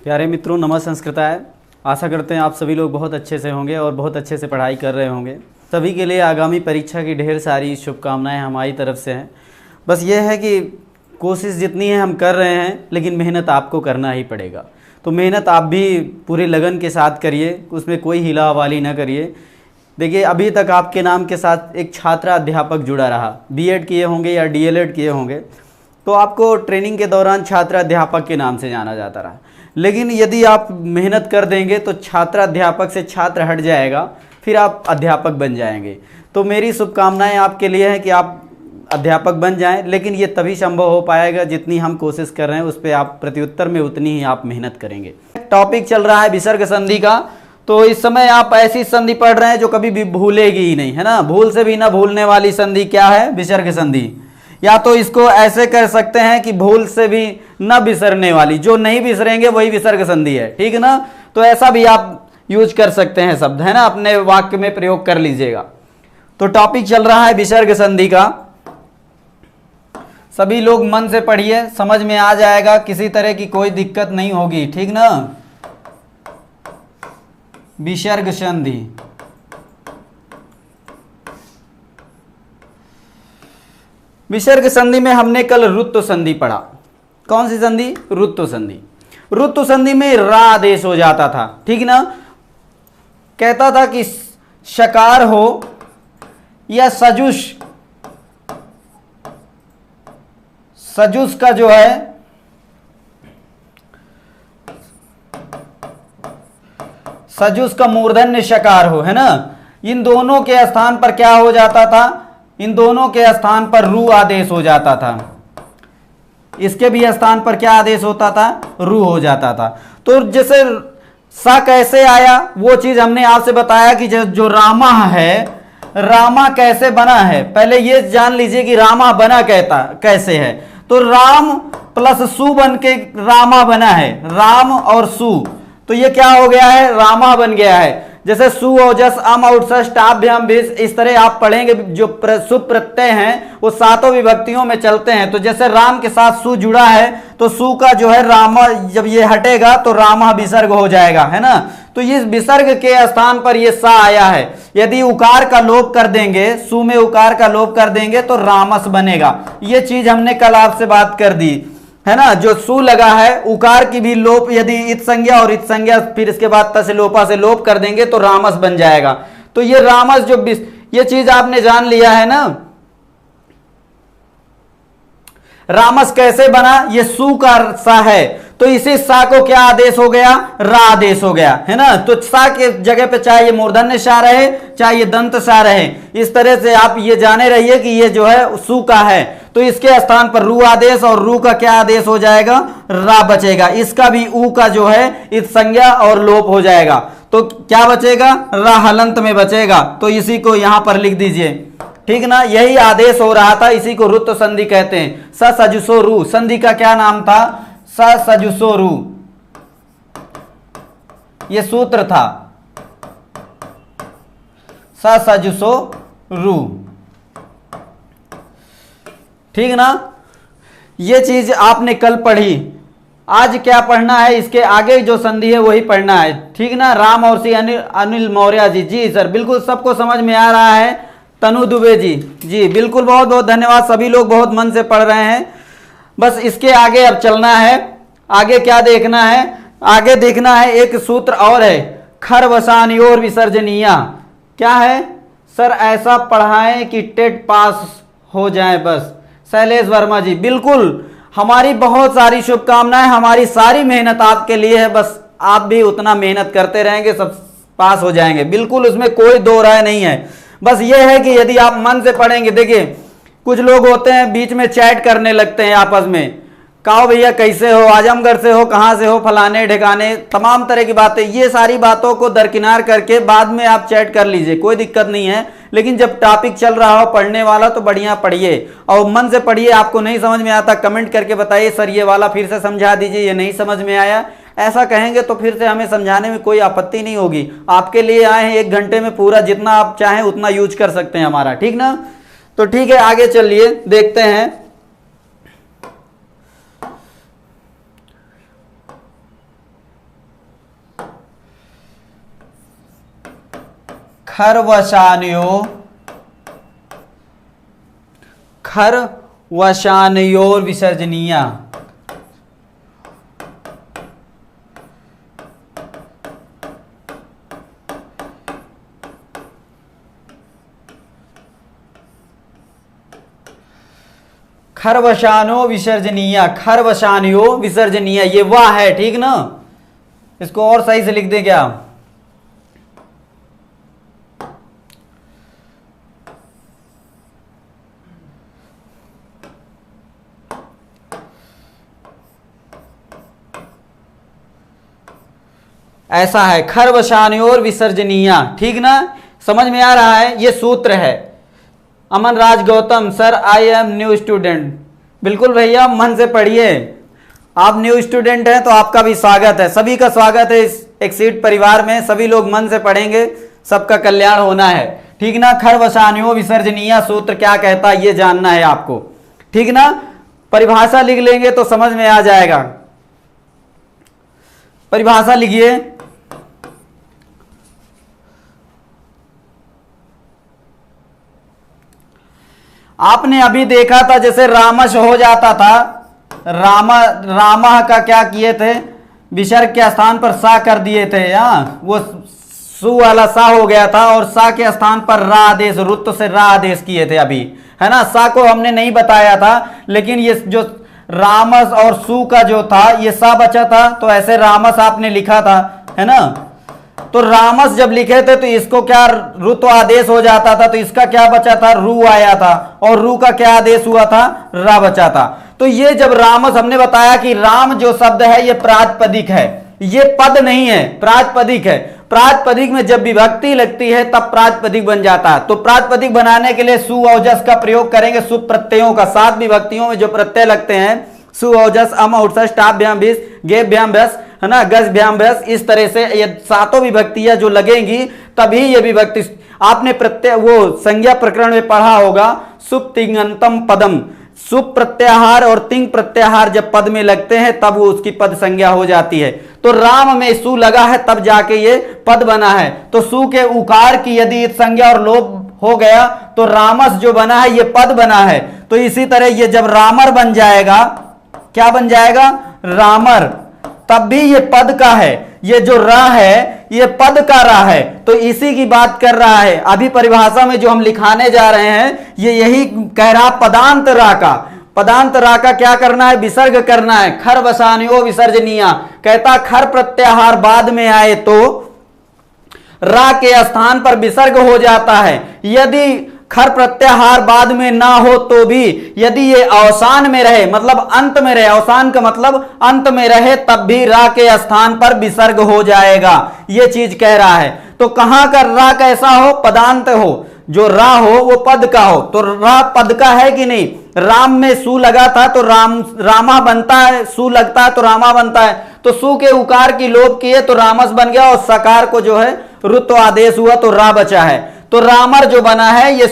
प्यारे मित्रों, नमः संस्कृताय। आशा करते हैं आप सभी लोग बहुत अच्छे से होंगे और बहुत अच्छे से पढ़ाई कर रहे होंगे। सभी के लिए आगामी परीक्षा की ढेर सारी शुभकामनाएं हमारी तरफ से हैं। बस ये है कि कोशिश जितनी है हम कर रहे हैं, लेकिन मेहनत आपको करना ही पड़ेगा। तो मेहनत आप भी पूरी लगन के साथ करिए, उसमें कोई हिला हवाली ना करिए। देखिए, अभी तक आपके नाम के साथ एक छात्र अध्यापक जुड़ा रहा, बीएड किए होंगे या डीएलएड किए होंगे, तो आपको ट्रेनिंग के दौरान छात्र अध्यापक के नाम से जाना जाता रहा। लेकिन यदि आप मेहनत कर देंगे तो छात्र अध्यापक से छात्र हट जाएगा, फिर आप अध्यापक बन जाएंगे। तो मेरी शुभकामनाएं आपके लिए है कि आप अध्यापक बन जाएं, लेकिन ये तभी संभव हो पाएगा जितनी हम कोशिश कर रहे हैं उस पर आप प्रत्युत्तर में उतनी ही आप मेहनत करेंगे। टॉपिक चल रहा है विसर्ग संधि का। तो इस समय आप ऐसी संधि पढ़ रहे हैं जो कभी भी भूलेगी ही नहीं, है ना। भूल से भी ना भूलने वाली संधि क्या है? विसर्ग संधि। या तो इसको ऐसे कर सकते हैं कि भूल से भी न बिसरने वाली, जो नहीं बिसरेंगे वही विसर्ग संधि है, ठीक है ना। तो ऐसा भी आप यूज कर सकते हैं शब्द, है ना, अपने वाक्य में प्रयोग कर लीजिएगा। तो टॉपिक चल रहा है विसर्ग संधि का। सभी लोग मन से पढ़िए, समझ में आ जाएगा, किसी तरह की कोई दिक्कत नहीं होगी, ठीक ना। विसर्ग संधि, विसर्ग संधि में हमने कल रुत्व संधि पढ़ा। कौन सी संधि? रुत्व संधि। रुत्व संधि में रा आदेश हो जाता था, ठीक ना। कहता था कि शकार हो या सजुष, सजुष का जो है सजुष का मूर्धन्य शकार हो, है ना। इन दोनों के स्थान पर क्या हो जाता था? इन दोनों के स्थान पर रू आदेश हो जाता था। इसके भी स्थान पर क्या आदेश होता था? रू हो जाता था। तो जैसे सा कैसे आया वो चीज हमने आपसे बताया कि जो रामा है, रामा कैसे बना है। पहले ये जान लीजिए कि रामा बना कैसे है। तो राम प्लस सु बन के रामा बना है, राम और सु, तो ये क्या हो गया है? रामा बन गया है। जैसे सु ओजस अम औषष्ट आभ्याम भिष, इस तरह आप पढ़ेंगे जो सुप प्रत्यय हैं वो सातों विभक्तियों में चलते हैं। तो जैसे राम के साथ सु जुड़ा है तो सु का जो है रामा, जब ये हटेगा तो रामा विसर्ग हो जाएगा, है ना। तो इस विसर्ग के स्थान पर ये सा आया है। यदि उकार का लोप कर देंगे, सु में उकार का लोप कर देंगे तो रामस बनेगा। ये चीज हमने कल आपसे बात कर दी, है ना। जो सु लगा है, उकार की भी लोप, यदि इत संज्ञा और इत संज्ञा फिर इसके बाद त से लोपा से लोप कर देंगे तो रामस बन जाएगा। तो ये रामस जो ये चीज आपने जान लिया है ना। रामस कैसे बना? ये सु का सा है, तो इसी सा को क्या आदेश हो गया? रा आदेश हो गया, है ना। तो सा के जगह पे चाहे ये मूर्धन्य सा रहे चाहे ये दंत सा रहे, इस तरह से आप ये जाने रहिए कि ये जो है सु का है, तो इसके स्थान पर रू आदेश, और रू का क्या आदेश हो जाएगा? रा बचेगा। इसका भी ऊ का जो है इस संज्ञा और लोप हो जाएगा। तो क्या बचेगा? रा हलंत में बचेगा। तो इसी को यहां पर लिख दीजिए, ठीक ना। यही आदेश हो रहा था, इसी को रुत्व संधि कहते हैं। स सजुसो रू संधि का क्या नाम था? स सजुसो रू, ये सूत्र था, स सजुसो रू, ठीक ना। ये चीज आपने कल पढ़ी। आज क्या पढ़ना है? इसके आगे जो संधि है वही पढ़ना है, ठीक ना। राम और सी अनिल मौर्य जी, जी सर, बिल्कुल सबको समझ में आ रहा है। तनु दुबे जी, जी बिल्कुल, बहुत बहुत धन्यवाद। सभी लोग बहुत मन से पढ़ रहे हैं। बस इसके आगे अब चलना है। आगे क्या देखना है? आगे देखना है एक सूत्र और है, खर वसानियोर विसर्जनीया। क्या है सर? ऐसा पढ़ाएं कि टेट पास हो जाए बस। शैलेश वर्मा जी, बिल्कुल, हमारी बहुत सारी शुभकामनाएं, हमारी सारी मेहनत आपके लिए है। बस आप भी उतना मेहनत करते रहेंगे, सब पास हो जाएंगे, बिल्कुल, उसमें कोई दो राय नहीं है। बस ये है कि यदि आप मन से पढ़ेंगे। देखिए, कुछ लोग होते हैं बीच में चैट करने लगते हैं आपस में, कहो भैया कैसे हो, आजमगढ़ से हो, कहाँ से हो, फलाने ठिकाने, तमाम तरह की बातें। ये सारी बातों को दरकिनार करके बाद में आप चैट कर लीजिए, कोई दिक्कत नहीं है। लेकिन जब टॉपिक चल रहा हो पढ़ने वाला तो बढ़िया पढ़िए और मन से पढ़िए। आपको नहीं समझ में आता कमेंट करके बताइए, सर ये वाला फिर से समझा दीजिए, ये नहीं समझ में आया। ऐसा कहेंगे तो फिर से हमें समझाने में कोई आपत्ति नहीं होगी। आपके लिए आए हैं, 1 घंटे में पूरा जितना आप चाहें उतना यूज कर सकते हैं हमारा, ठीक ना। तो ठीक है, आगे चलिए देखते हैं। खरवशानयोर विसर्जनीया। खरवशानो विसर्जनीय, खरवशानियो विसर्जनीय, ये वाह है, ठीक ना। इसको और सही से लिख दे क्या? ऐसा है, खरवशानियोर विसर्जनीय, ठीक ना, समझ में आ रहा है। ये सूत्र है। Aman Raj Gautam sir, I am new student. बिल्कुल भैया, मन से पढ़िए। आप न्यू स्टूडेंट हैं तो आपका भी स्वागत है, सभी का स्वागत है इस एक्सीड परिवार में। सभी लोग मन से पढ़ेंगे, सबका कल्याण होना है, ठीक ना। खरवशानियो विसर्जनीय सूत्र क्या कहता है ये जानना है आपको, ठीक ना। परिभाषा लिख लेंगे तो समझ में आ जाएगा। परिभाषा लिखिए। आपने अभी देखा था जैसे रामश हो जाता था, रामा का क्या किए थे, विसर्ग के स्थान पर सा कर दिए थे। वो सु वाला सा हो गया था और सा के स्थान पर रा आदेश, रुत से रा आदेश किए थे अभी, है ना। सा को हमने नहीं बताया था, लेकिन ये जो रामस और सु का जो था ये सा बचा था, तो ऐसे रामस आपने लिखा था, है ना। तो रामस जब लिखे थे तो इसको क्या रुत्व आदेश हो जाता था, तो इसका क्या बचा था, रू आया था, और रू का क्या आदेश हुआ था, रा बचा था। तो ये जब रामस, हमने बताया कि राम जो शब्द है ये प्रातिपदिक है, ये पद नहीं है, प्रातिपदिक है। प्रातिपदिक में जब विभक्ति लगती है तब प्रातिपदिक बन जाता है। तो प्रातिपदिक बनाने के लिए सु औजस का प्रयोग करेंगे, सु प्रत्ययों का। 7 विभक्तियों में जो प्रत्यय लगते हैं, सु औजस, अम औजस, टाभ्याम भिस, गेभ्याम भस, है ना, गज भ्याम भस, इस तरह से ये 7 विभक्तियां जो लगेंगी तभी ये विभक्ति। आपने प्रत्यय वो संज्ञा प्रकरण में पढ़ा होगा, सुप तिङंतम पदम। सुप प्रत्याहार और तिंग प्रत्याहार जब पद में लगते हैं तब वो उसकी पद संज्ञा हो जाती है। तो राम में सु लगा है तब जाके ये पद बना है। तो सु के उकार की यदि संज्ञा और लोप हो गया तो रामस जो बना है ये पद बना है। तो इसी तरह ये जब रामर बन जाएगा, क्या बन जाएगा, रामर, तब भी ये पद का है। ये जो रा है ये पद का रा है, तो इसी की बात कर रहा है। अभी परिभाषा में जो हम लिखाने जा रहे हैं ये यही कह रहा, पदांत रा का, पदांत रा का क्या करना है, विसर्ग करना है। खरवशानियो विसर्जनीय कहता खर प्रत्याहार बाद में आए तो रा के स्थान पर विसर्ग हो जाता है। यदि खर प्रत्याहार बाद में ना हो तो भी, यदि ये अवसान में रहे, मतलब अंत में रहे, अवसान का मतलब अंत में रहे, तब भी रा के स्थान पर विसर्ग हो जाएगा। ये चीज कह रहा है। तो कहां का रा कैसा हो, पदांत हो, जो रा हो वो पद का हो। तो रा पद का है कि नहीं, राम में सु लगा था तो रामा बनता है, सु लगता है तो रामा बनता है। तो सु के उकार की लोप किए तो रामस बन गया, और सकार को जो है रुत्व आदेश हुआ तो रा बचा है। तो रामर जो बना है ये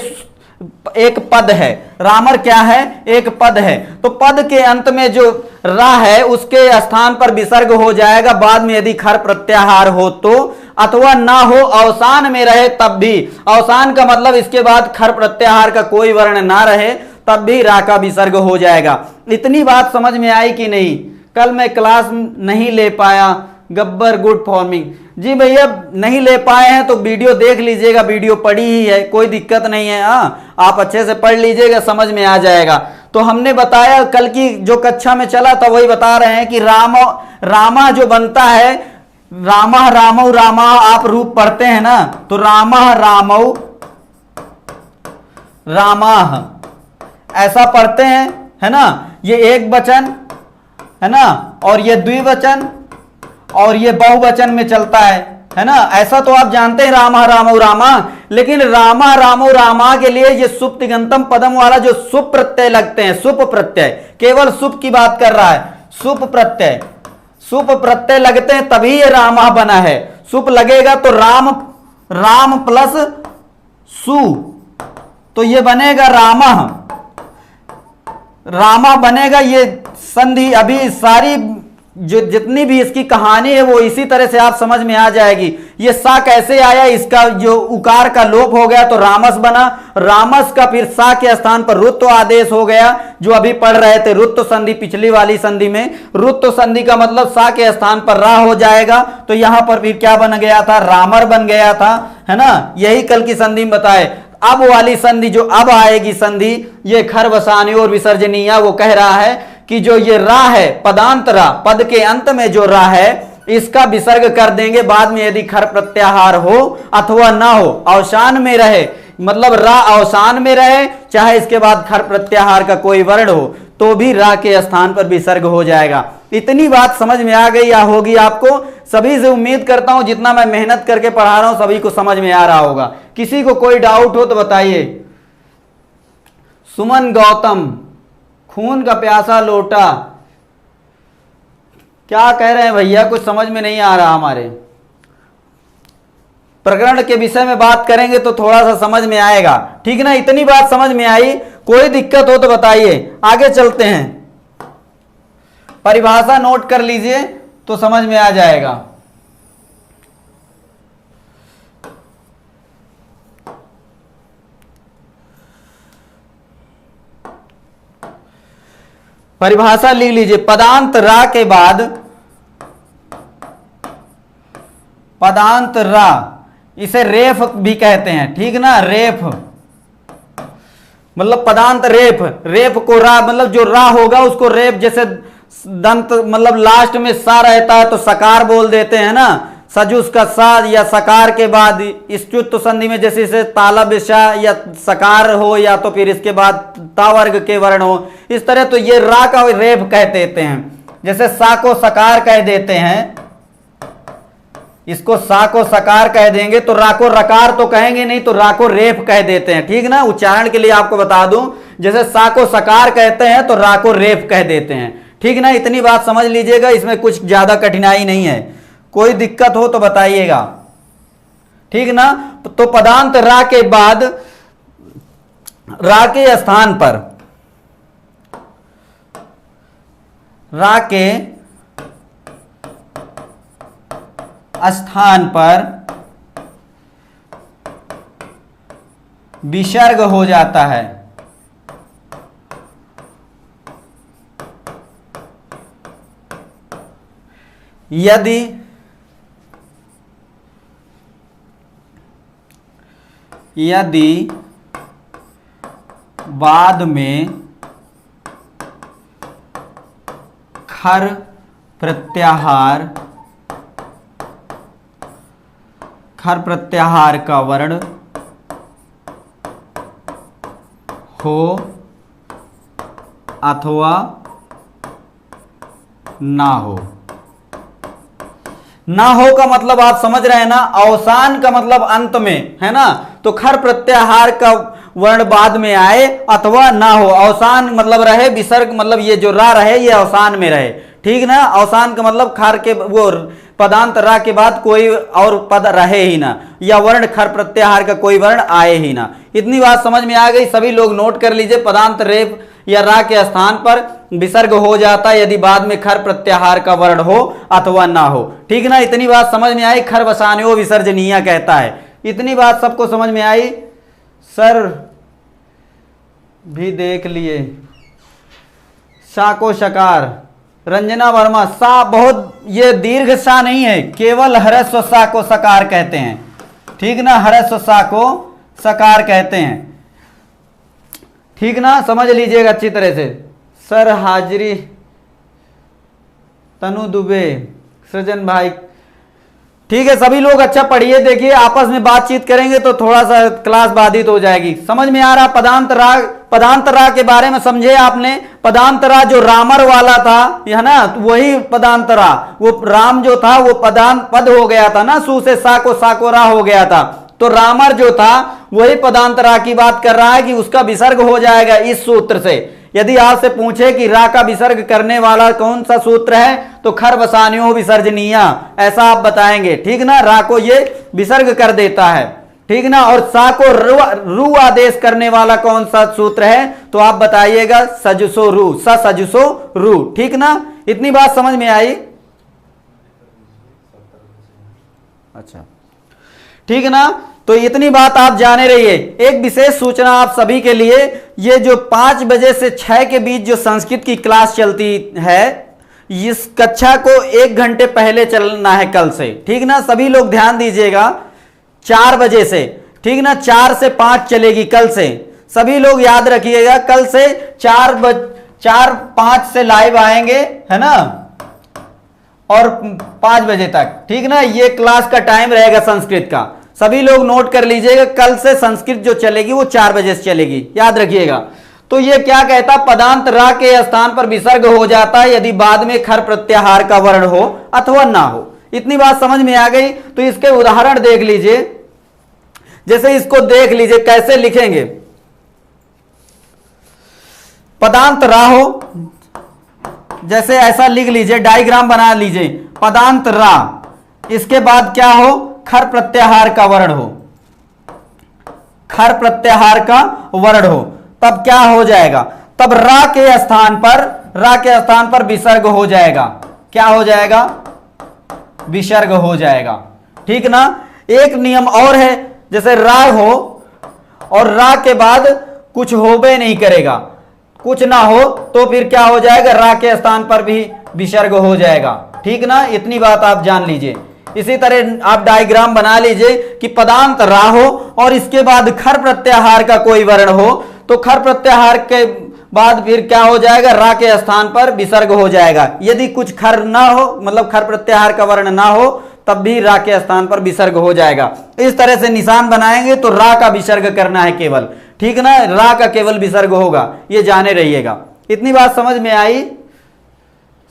एक पद है। रामर क्या है, एक पद है। तो पद के अंत में जो रा है उसके स्थान पर विसर्ग हो जाएगा बाद में, यदि खर प्रत्याहार हो तो, अथवा ना हो, अवसान में रहे तब भी। अवसान का मतलब इसके बाद खर प्रत्याहार का कोई वर्ण ना रहे तब भी रा का विसर्ग हो जाएगा। इतनी बात समझ में आई कि नहीं? कल मैं क्लास नहीं ले पाया, गब्बर गुड फॉर्मिंग। जी भैया नहीं ले पाए हैं तो वीडियो देख लीजिएगा, वीडियो पड़ी ही है, कोई दिक्कत नहीं है। आप अच्छे से पढ़ लीजिएगा, समझ में आ जाएगा। तो हमने बताया कल की जो कक्षा में चला था वही बता रहे हैं कि रामा जो बनता है, रामा रामौ रामा आप रूप पढ़ते हैं ना, तो रामा रामौ रामा ऐसा पढ़ते हैं, है ना। ये एक वचन है ना, और ये द्विवचन और ये बहुवचन में चलता है ना। ऐसा तो आप जानते हैं रामा रामौ रामा। लेकिन रामा रामौ रामा के लिए ये सुप तिङंतम पदम वाला जो सुप प्रत्यय लगते हैं, सुप प्रत्यय, केवल सुप की बात कर रहा है, सुप प्रत्यय, सुप प्रत्यय लगते हैं तभी ये रामा बना है। सुप लगेगा तो राम, राम प्लस सु, तो ये बनेगा रामा, रामा बनेगा। ये संधि अभी सारी जो जितनी भी इसकी कहानी है वो इसी तरह से आप समझ में आ जाएगी। ये सा कैसे आया, इसका जो उकार का लोप हो गया तो रामस बना, रामस का फिर सा के स्थान पर रुत्व आदेश हो गया, जो अभी पढ़ रहे थे रुत्व संधि पिछली वाली संधि में, रुत्व संधि का मतलब सा के स्थान पर रा हो जाएगा, तो यहां पर फिर क्या बन गया था, रामर बन गया था, है ना, यही कल की संधि में बताए। अब वाली संधि जो अब आएगी संधि, ये खर वसानी और विसर्जनीय, वो कह रहा है कि जो ये रा है पदांत रा, पद के अंत में जो रा है इसका विसर्ग कर देंगे बाद में, यदि खर प्रत्याहार हो अथवा ना हो, अवसान में रहे, मतलब रा अवसान में रहे, चाहे इसके बाद खर प्रत्याहार का कोई वर्ण हो तो भी रा के स्थान पर विसर्ग हो जाएगा। इतनी बात समझ में आ गई या होगी आपको? सभी से उम्मीद करता हूं जितना मैं मेहनत करके पढ़ा रहा हूं सभी को समझ में आ रहा होगा। किसी को कोई डाउट हो तो बताइए। सुमन गौतम, खून का प्यासा लोटा, क्या कह रहे हैं भैया, कुछ समझ में नहीं आ रहा। हमारे प्रकरण के विषय में बात करेंगे तो थोड़ा सा समझ में आएगा, ठीक ना। इतनी बात समझ में आई, कोई दिक्कत हो तो बताइए, आगे चलते हैं। परिभाषा नोट कर लीजिए तो समझ में आ जाएगा। परिभाषा लिख लीजिए। पदांत रा के बाद, पदांत रा, इसे रेफ भी कहते हैं, ठीक ना, रेफ मतलब पदांत रेफ, रेफ को रा मतलब जो रा होगा उसको रेफ, जैसे दंत मतलब लास्ट में सा रहता है तो सकार बोल देते हैं ना, सजुस का सा या सकार के बाद इष्टुत्व संधि में जैसे इसे तालब शा या सकार हो या तो फिर इसके बाद ता वर्ग के वर्ण हो, इस तरह तो ये रा का रेफ कह देते हैं। जैसे सा को सकार कह देते हैं, इसको सा को सकार कह देंगे तो रा को रकार तो कहेंगे नहीं, तो रा को रेफ कह देते हैं, ठीक ना। उच्चारण के लिए आपको बता दूं, जैसे सा को सकार कहते हैं तो रा को रेफ कह देते हैं, ठीक ना। इतनी बात समझ लीजिएगा, इसमें कुछ ज्यादा कठिनाई नहीं है। कोई दिक्कत हो तो बताइएगा, ठीक ना। तो पदांत रा के बाद रा के स्थान पर, रा के स्थान पर विसर्ग हो जाता है। यदि बाद में खर प्रत्याहार का वर्ण हो अथवा ना हो। ना हो का मतलब आप समझ रहे हैं ना, अवसान का मतलब अंत में, है ना। तो खर प्रत्याहार का वर्ण बाद में आए अथवा ना हो, अवसान मतलब रहे, विसर्ग मतलब ये जो रा रहे ये अवसान में रहे, ठीक ना। अवसान का मतलब खर के वो पदांत रा के बाद कोई और पद रहे ही ना, या वर्ण खर प्रत्याहार का कोई वर्ण आए ही ना। इतनी बात समझ में आ गई। सभी लोग नोट कर लीजिए, पदांत रेफ या रा के स्थान पर विसर्ग हो जाता है यदि बाद में खर प्रत्याहार का वर्ण हो अथवा ना हो, ठीक ना। इतनी बात समझ में आई। खर वसान्यो विसर्जनीय कहता है। इतनी बात सबको समझ में आई? सर भी देख लिए। सा को शकार, रंजना वर्मा, सा बहुत ये दीर्घ सा नहीं है, केवल हरस्व सा को सकार कहते हैं, ठीक ना। हरस्व सा को सकार कहते हैं, ठीक ना। समझ लीजिएगा अच्छी तरह से। सर हाजिरी, तनु दुबे, सृजन भाई, ठीक है। सभी लोग अच्छा पढ़िए, देखिए आपस में बातचीत करेंगे तो थोड़ा सा क्लास बाधित हो जाएगी। समझ में आ रहा? पदांत रा के बारे में समझे आपने। पदांत रा जो रामर वाला था, है ना, वही पदांत रा, वो राम जो था वो पदांत पद हो गया था ना, सु से सा को रा हो गया था। तो रामर जो था वही पदांत रा की बात कर रहा है कि उसका विसर्ग हो जाएगा इस सूत्र से। यदि आपसे पूछे कि रा का विसर्ग करने वाला कौन सा सूत्र है तो खर वसान्यो विसर्जनीय, ऐसा आप बताएंगे, ठीक ना। रा को ये विसर्ग कर देता है, ठीक ना। और सा को रू आदेश करने वाला कौन सा सूत्र है तो आप बताइएगा सजुसो रू, सजुसो रू, ठीक ना। इतनी बात समझ में आई? अच्छा, ठीक है ना। तो इतनी बात आप जाने रहिए। एक विशेष सूचना आप सभी के लिए, ये जो 5 बजे से 6 के बीच जो संस्कृत की क्लास चलती है, इस कक्षा को 1 घंटे पहले चलना है कल से, ठीक ना। सभी लोग ध्यान दीजिएगा, 4 बजे से, ठीक ना, 4 से 5 चलेगी कल से। सभी लोग याद रखिएगा, कल से 4-5 से लाइव आएंगे, है ना, और 5 बजे तक, ठीक ना। ये क्लास का टाइम रहेगा संस्कृत का। सभी लोग नोट कर लीजिएगा, कल से संस्कृत जो चलेगी वो 4 बजे से चलेगी, याद रखिएगा। तो ये क्या कहता, पदांत रा के स्थान पर विसर्ग हो जाता है यदि बाद में खर प्रत्याहार का वर्ण हो अथवा ना हो। इतनी बात समझ में आ गई। तो इसके उदाहरण देख लीजिए, जैसे इसको देख लीजिए कैसे लिखेंगे। पदांत रा हो, जैसे ऐसा लिख लीजिए, डायग्राम बना लीजिए। पदांत रा, इसके बाद क्या हो, खर प्रत्याहार का वर्ण हो, खर प्रत्याहार का वर्ण हो, तब क्या हो जाएगा, तब रा के स्थान पर विसर्ग हो जाएगा। क्या हो जाएगा, विसर्ग हो जाएगा, ठीक ना। एक नियम और है, जैसे रा हो और रा के बाद कुछ होबे नहीं करेगा, कुछ ना हो, तो फिर क्या हो जाएगा, रा के स्थान पर भी विसर्ग हो जाएगा, ठीक ना। इतनी बात आप जान लीजिए। इसी तरह आप डायग्राम बना लीजिए कि पदांत रा हो और इसके बाद खर प्रत्याहार का कोई वर्ण हो, तो खर प्रत्याहार के बाद फिर क्या हो जाएगा, रा के स्थान पर विसर्ग हो जाएगा। यदि कुछ खर ना हो, मतलब खर प्रत्याहार का वर्ण ना हो, तब भी रा के स्थान पर विसर्ग हो जाएगा। इस तरह से निशान बनाएंगे तो रा का विसर्ग करना है केवल, ठीक ना, रा का केवल विसर्ग होगा, ये जाने रहिएगा। इतनी बात समझ में आई।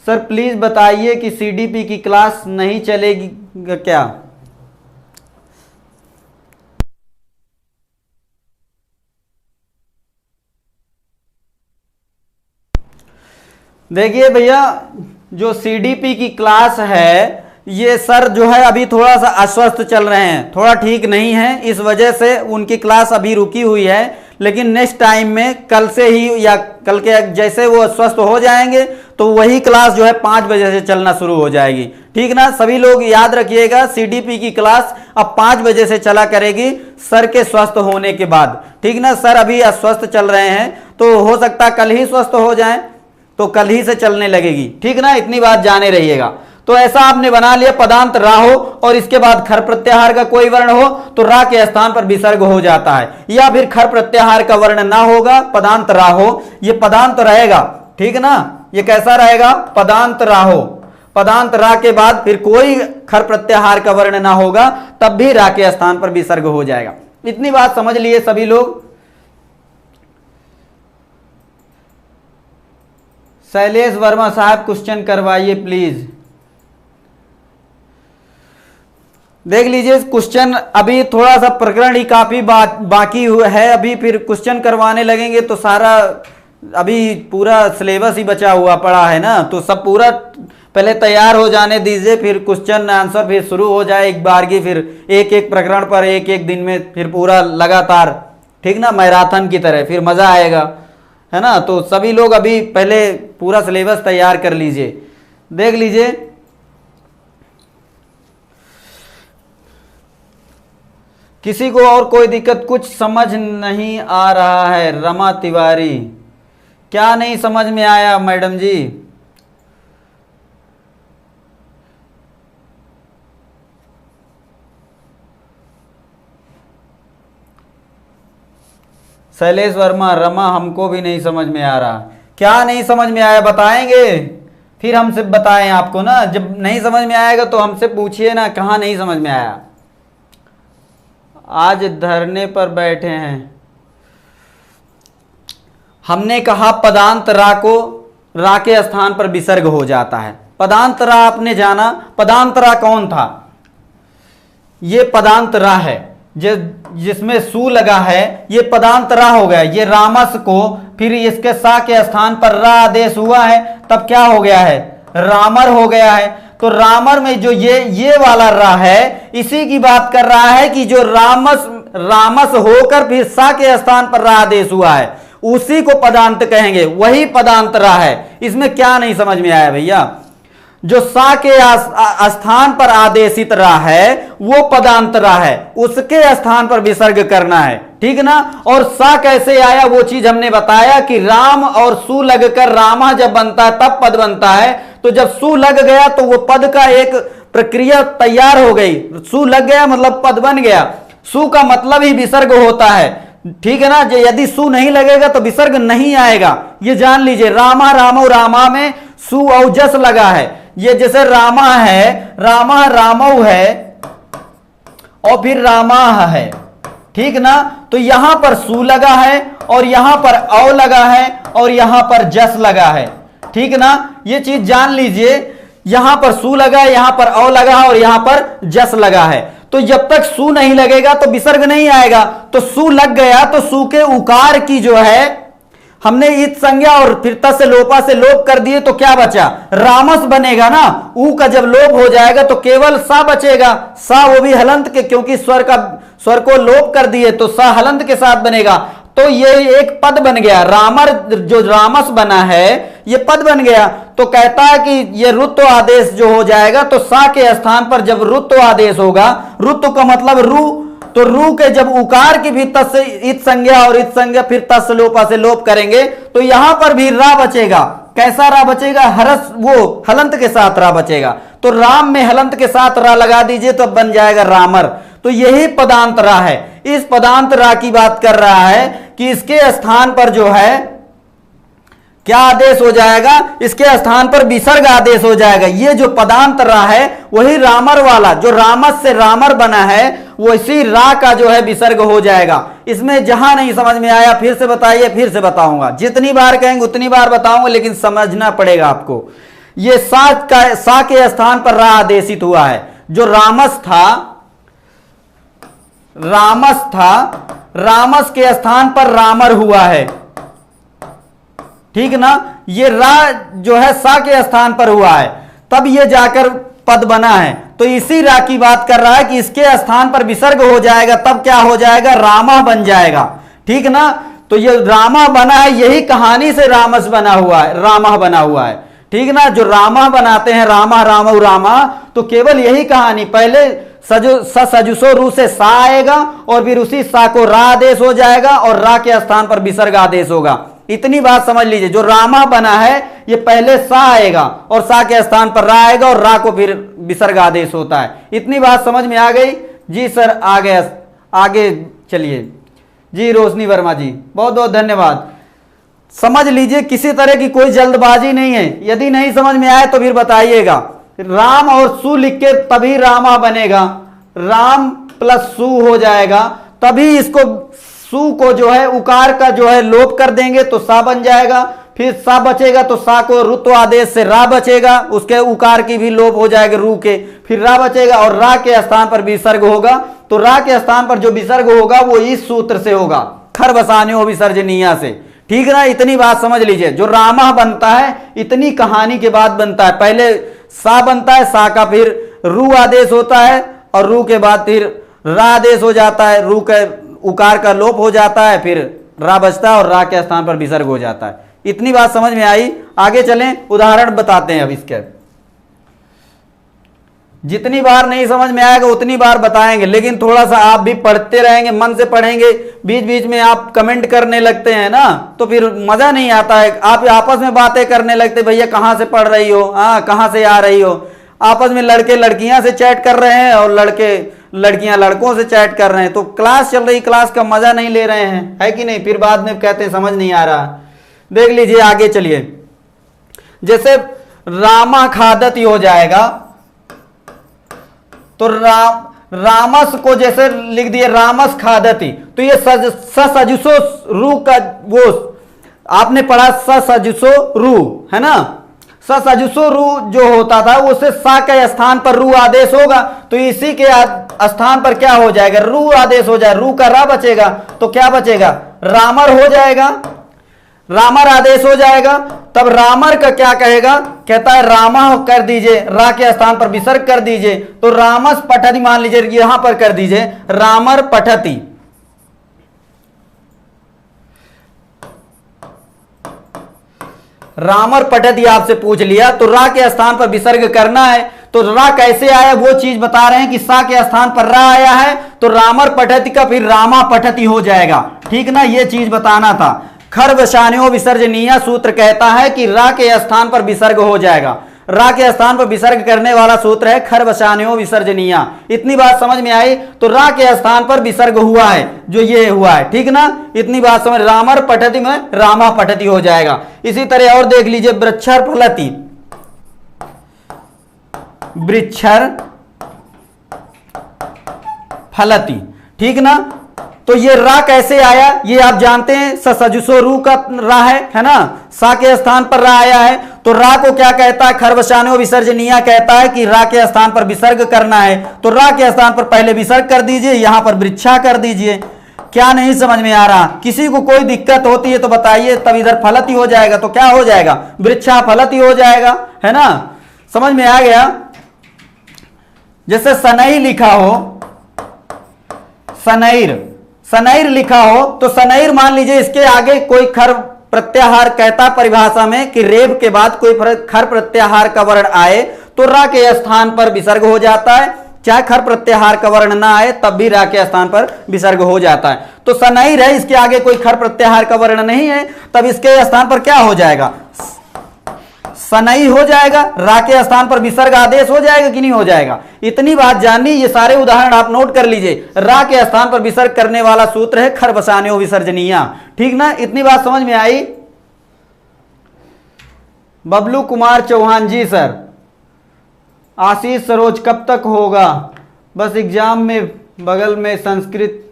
सर प्लीज बताइए कि सीडीपी की क्लास नहीं चलेगी क्या। देखिए भैया, जो सीडीपी की क्लास है, ये सर जो है अभी थोड़ा सा अस्वस्थ चल रहे हैं, थोड़ा ठीक नहीं है, इस वजह से उनकी क्लास अभी रुकी हुई है। लेकिन नेक्स्ट टाइम में कल से ही या कल के जैसे वो स्वस्थ हो जाएंगे तो वही क्लास जो है 5 बजे से चलना शुरू हो जाएगी, ठीक ना। सभी लोग याद रखिएगा, सीडीपी की क्लास अब 5 बजे से चला करेगी सर के स्वस्थ होने के बाद, ठीक ना। सर अभी अस्वस्थ चल रहे हैं, तो हो सकता है कल ही स्वस्थ हो जाएं, तो कल ही से चलने लगेगी, ठीक ना। इतनी बात जाने रहिएगा। तो ऐसा आपने बना लिया, पदांत रा हो और इसके बाद खर प्रत्याहार का कोई वर्ण हो तो रा के स्थान पर विसर्ग हो जाता है, या फिर खर प्रत्याहार का वर्ण ना होगा, पदांत रा हो, ये पदांत रहेगा, ठीक ना। ये कैसा रहेगा, पदांत रा हो, पदांत रा के बाद फिर कोई खर प्रत्याहार का वर्ण ना होगा, तब भी रा के स्थान पर विसर्ग हो जाएगा। इतनी बात समझ लिए सभी लोग। शैलेश वर्मा साहब क्वेश्चन करवाइए प्लीज। देख लीजिए क्वेश्चन, अभी थोड़ा सा प्रकरण ही काफी बाकी है, अभी फिर क्वेश्चन करवाने लगेंगे तो सारा अभी पूरा सिलेबस ही बचा हुआ पड़ा है ना, तो सब पूरा पहले तैयार हो जाने दीजिए, फिर क्वेश्चन आंसर फिर शुरू हो जाए एक बार की, फिर एक एक प्रकरण पर एक एक दिन में फिर पूरा लगातार, ठीक ना, मैराथन की तरह, फिर मजा आएगा, है ना। तो सभी लोग अभी पहले पूरा सिलेबस तैयार कर लीजिए। देख लीजिए, किसी को और कोई दिक्कत, कुछ समझ नहीं आ रहा है। रमा तिवारी, क्या नहीं समझ में आया मैडम जी। शैलेश वर्मा, रमा हमको भी नहीं समझ में आ रहा। क्या नहीं समझ में आया बताएंगे, फिर हमसे बताएं आपको ना। जब नहीं समझ में आएगा तो हमसे पूछिए ना, कहाँ नहीं समझ में आया। आज धरने पर बैठे हैं, हमने कहा पदांत रा को रा के स्थान पर विसर्ग हो जाता है। पदांत रा आपने जाना, पदांत रा कौन था, ये पदांत रा है, जिसमें सू लगा है, ये पदांत रा हो गया। ये रामस को फिर इसके सा के स्थान पर रा आदेश हुआ है, तब क्या हो गया है, रामर हो गया है। तो रामर में जो ये वाला रा है, इसी की बात कर रहा है कि जो रामस होकर फिर सा के स्थान पर रा आदेश हुआ है, उसी को पदांत कहेंगे, वही पदांत रा है। इसमें क्या नहीं समझ में आया भैया। जो सा के स्थान पर आदेशित रहा है वो पदांतरा है, उसके स्थान पर विसर्ग करना है, ठीक ना। और सा कैसे आया वो चीज हमने बताया कि राम और सु लगकर रामा जब बनता है तब पद बनता है। तो जब सु लग गया तो वो पद का एक प्रक्रिया तैयार हो गई, सु लग गया मतलब पद बन गया। सु का मतलब ही विसर्ग होता है, ठीक है ना। जो यदि सु नहीं लगेगा तो विसर्ग नहीं आएगा, ये जान लीजिए। रामा रामो रामा में सु और जस लगा है, ये जैसे रामा है, रामा रामो है और फिर रामा है, ठीक ना। तो यहां पर सु लगा है और यहां पर औ लगा है और यहां पर जस लगा है, ठीक ना। ये चीज जान लीजिए, यहां पर सु लगा है, यहां पर औ लगा है और यहां पर जस लगा है। तो जब तक सु नहीं लगेगा तो विसर्ग नहीं आएगा। तो सु लग गया तो सु के उकार की जो है हमने इत संज्ञा और फिर तस् लोपा से लोप कर दिए तो क्या बचा, रामस बनेगा ना। ऊ का जब लोप हो जाएगा तो केवल सा बचेगा, सा वो भी हलंत के, क्योंकि स्वर को लोप कर दिए तो सा हलंत के साथ बनेगा। तो ये एक पद बन गया, रामर जो रामस बना है ये पद बन गया। तो कहता है कि ये रुत्व आदेश जो हो जाएगा तो सा के स्थान पर जब रुत्व आदेश होगा, रुत्व का मतलब रू, तो रू के जब उकार की भी तस् इत संज्ञा और इत संज्ञा फिर तस् लोपा से लोप करेंगे तो यहां पर भी रा बचेगा। कैसा रा बचेगा, हरस वो हलंत के साथ रा बचेगा। तो राम में हलंत के साथ रा लगा दीजिए तो बन जाएगा रामर। तो यही पदांत रा है। इस पदांत रा की बात कर रहा है कि इसके स्थान पर जो है क्या आदेश हो जाएगा, इसके स्थान पर विसर्ग आदेश हो जाएगा। ये जो पदांत रा है वही रामर वाला, जो रामस से रामर बना है वैसी रा का जो है विसर्ग हो जाएगा। इसमें जहां नहीं समझ में आया फिर से बताइए, फिर से बताऊंगा, जितनी बार कहेंगे उतनी बार बताऊंगा, लेकिन समझना पड़ेगा आपको। ये सा के स्थान पर रा आदेशित हुआ है। जो रामस था, रामस के स्थान पर रामर हुआ है, ठीक ना। ये रा जो है सा के स्थान पर हुआ है, तब ये जाकर पद बना है। तो इसी रा की बात कर रहा है कि इसके स्थान पर विसर्ग हो जाएगा, तब क्या हो जाएगा, रामा बन जाएगा, ठीक ना। तो ये रामा बना है, यही कहानी से रामस बना हुआ है, रामा बना हुआ है, ठीक ना। जो रामा बनाते हैं, रामा रामो रामा, तो केवल यही कहानी। पहले सजुसो रू से सा आएगा और फिर उसी सा को रा आदेश हो जाएगा और रा के स्थान पर विसर्ग आदेश होगा। इतनी बात समझ लीजिए, जो रामा बना है ये पहले सा आएगा और सा के स्थान पर रा आएगा और रा को फिर विसर्ग आदेश होता है। इतनी बात समझ में आ गई जी सर। आ गया, आगे चलिए जी। रोशनी वर्मा जी बहुत बहुत धन्यवाद। समझ लीजिए, किसी तरह की कोई जल्दबाजी नहीं है। यदि नहीं समझ में आए तो फिर बताइएगा। राम और सु लिख के तभी रामा बनेगा, राम प्लस सु हो जाएगा, तभी इसको सु को जो है उकार का जो है लोप कर देंगे तो सा बन जाएगा। फिर सा बचेगा तो सा को रुत्व आदेश से रा बचेगा, उसके उकार की भी लोप हो जाएगा रू के, फिर रा बचेगा और रा के स्थान पर विसर्ग होगा। तो रा के स्थान पर जो विसर्ग होगा वो इस सूत्र से होगा, खर बसान्यो विसर्जनीया से, ठीक ना। इतनी बात समझ लीजिए। जो रामा बनता है इतनी कहानी के बाद बनता है। पहले सा बनता है, सा का फिर रू आदेश होता है और रू के बाद फिर रा आदेश हो जाता है, रू के उकार का लोप हो जाता है, फिर रा बचता है और रा के स्थान पर विसर्ग हो जाता है। इतनी बात समझ में आई। आगे चलें, उदाहरण बताते हैं अब इसके। जितनी बार नहीं समझ में आएगा उतनी बार बताएंगे, लेकिन थोड़ा सा आप भी पढ़ते रहेंगे, मन से पढ़ेंगे। बीच बीच में आप कमेंट करने लगते हैं ना तो फिर मजा नहीं आता है। आप आपस में बातें करने लगते, भैया कहाँ से पढ़ रही हो, हाँ कहाँ से आ रही हो। आपस में लड़के लड़कियां से चैट कर रहे हैं और लड़के लड़कियां लड़कों से चैट कर रहे हैं। तो क्लास चल रही, क्लास का मजा नहीं ले रहे हैं, है कि नहीं। फिर बाद में कहते हैं समझ नहीं आ रहा। देख लीजिए आगे चलिए। जैसे रामा खादती हो जाएगा तो रामस को जैसे लिख दिए रामस खादती, तो ये सजुसो रू का वो आपने पढ़ा, सजुसो रू है ना। सजुसो रू जो होता था उससे सा के स्थान पर रू आदेश होगा, तो इसी के स्थान पर क्या हो जाएगा, रू आदेश हो जाएगा, रू का रा बचेगा तो क्या बचेगा, रामर हो जाएगा, रामर आदेश हो जाएगा। तब रामर का क्या कहेगा, कहता है रामा कर दीजिए, रा के स्थान पर विसर्ग कर दीजिए, तो रामस पठती मान लीजिए यहां पर कर दीजिए, रामर पठती। रामर पठति आपसे पूछ लिया तो रा के स्थान पर विसर्ग करना है, तो रा कैसे आया वो चीज बता रहे हैं कि सा के स्थान पर रा आया है तो रामर पठति का फिर रामा पठति हो जाएगा, ठीक ना, ये चीज बताना था। खरवशान्यो विसर्जनीय सूत्र कहता है कि रा के स्थान पर विसर्ग हो जाएगा, रा के स्थान पर विसर्ग करने वाला सूत्र है खरवशान्यो विसर्जनीय। इतनी बात समझ में आई, तो रा के स्थान पर विसर्ग हुआ है जो ये हुआ है, ठीक ना, इतनी बात समझ। रामर पठति में रामा पठति हो जाएगा। इसी तरह और देख लीजिए, वृक्षर फलति, वृक्षर फलति, ठीक ना, तो ये रा कैसे आया ये आप जानते हैं, सजुसो रू का रा है ना, सा के स्थान पर रा आया है, तो रा को क्या कहता है, खरवशान्यो विसर्जनीय कहता है कि रा के स्थान पर विसर्ग करना है, तो रा के स्थान पर पहले विसर्ग कर दीजिए, यहां पर वृक्षा कर दीजिए। क्या नहीं समझ में आ रहा, किसी को कोई दिक्कत होती है तो बताइए, तब इधर फलति हो जाएगा तो क्या हो जाएगा, वृक्षा फलति हो जाएगा, है ना, समझ में आ गया। जैसे सनई लिखा हो, सनईर, सनईर लिखा हो तो सनईर मान लीजिए इसके आगे कोई खर प्रत्याहार कहता परिभाषा में कि रेब के बाद कोई खर प्रत्याहार का वर्ण आए तो रा के स्थान पर विसर्ग हो जाता है, चाहे खर प्रत्याहार का वर्ण ना आए तब भी रा के स्थान पर विसर्ग हो जाता है। तो सनईर है, इसके आगे कोई खर प्रत्याहार का वर्ण नहीं है, तब इसके स्थान पर क्या हो जाएगा, सनई हो जाएगा, रा के स्थान पर विसर्ग आदेश हो जाएगा कि नहीं हो जाएगा। इतनी बात जाननी, ये सारे उदाहरण आप नोट कर लीजिए। रा के स्थान पर विसर्ग करने वाला सूत्र है खरवशान्यो विसर्जनीय, ठीक ना, इतनी बात समझ में आई। बबलू कुमार चौहान जी सर, आशीष सरोज कब तक होगा, बस एग्जाम में बगल में संस्कृत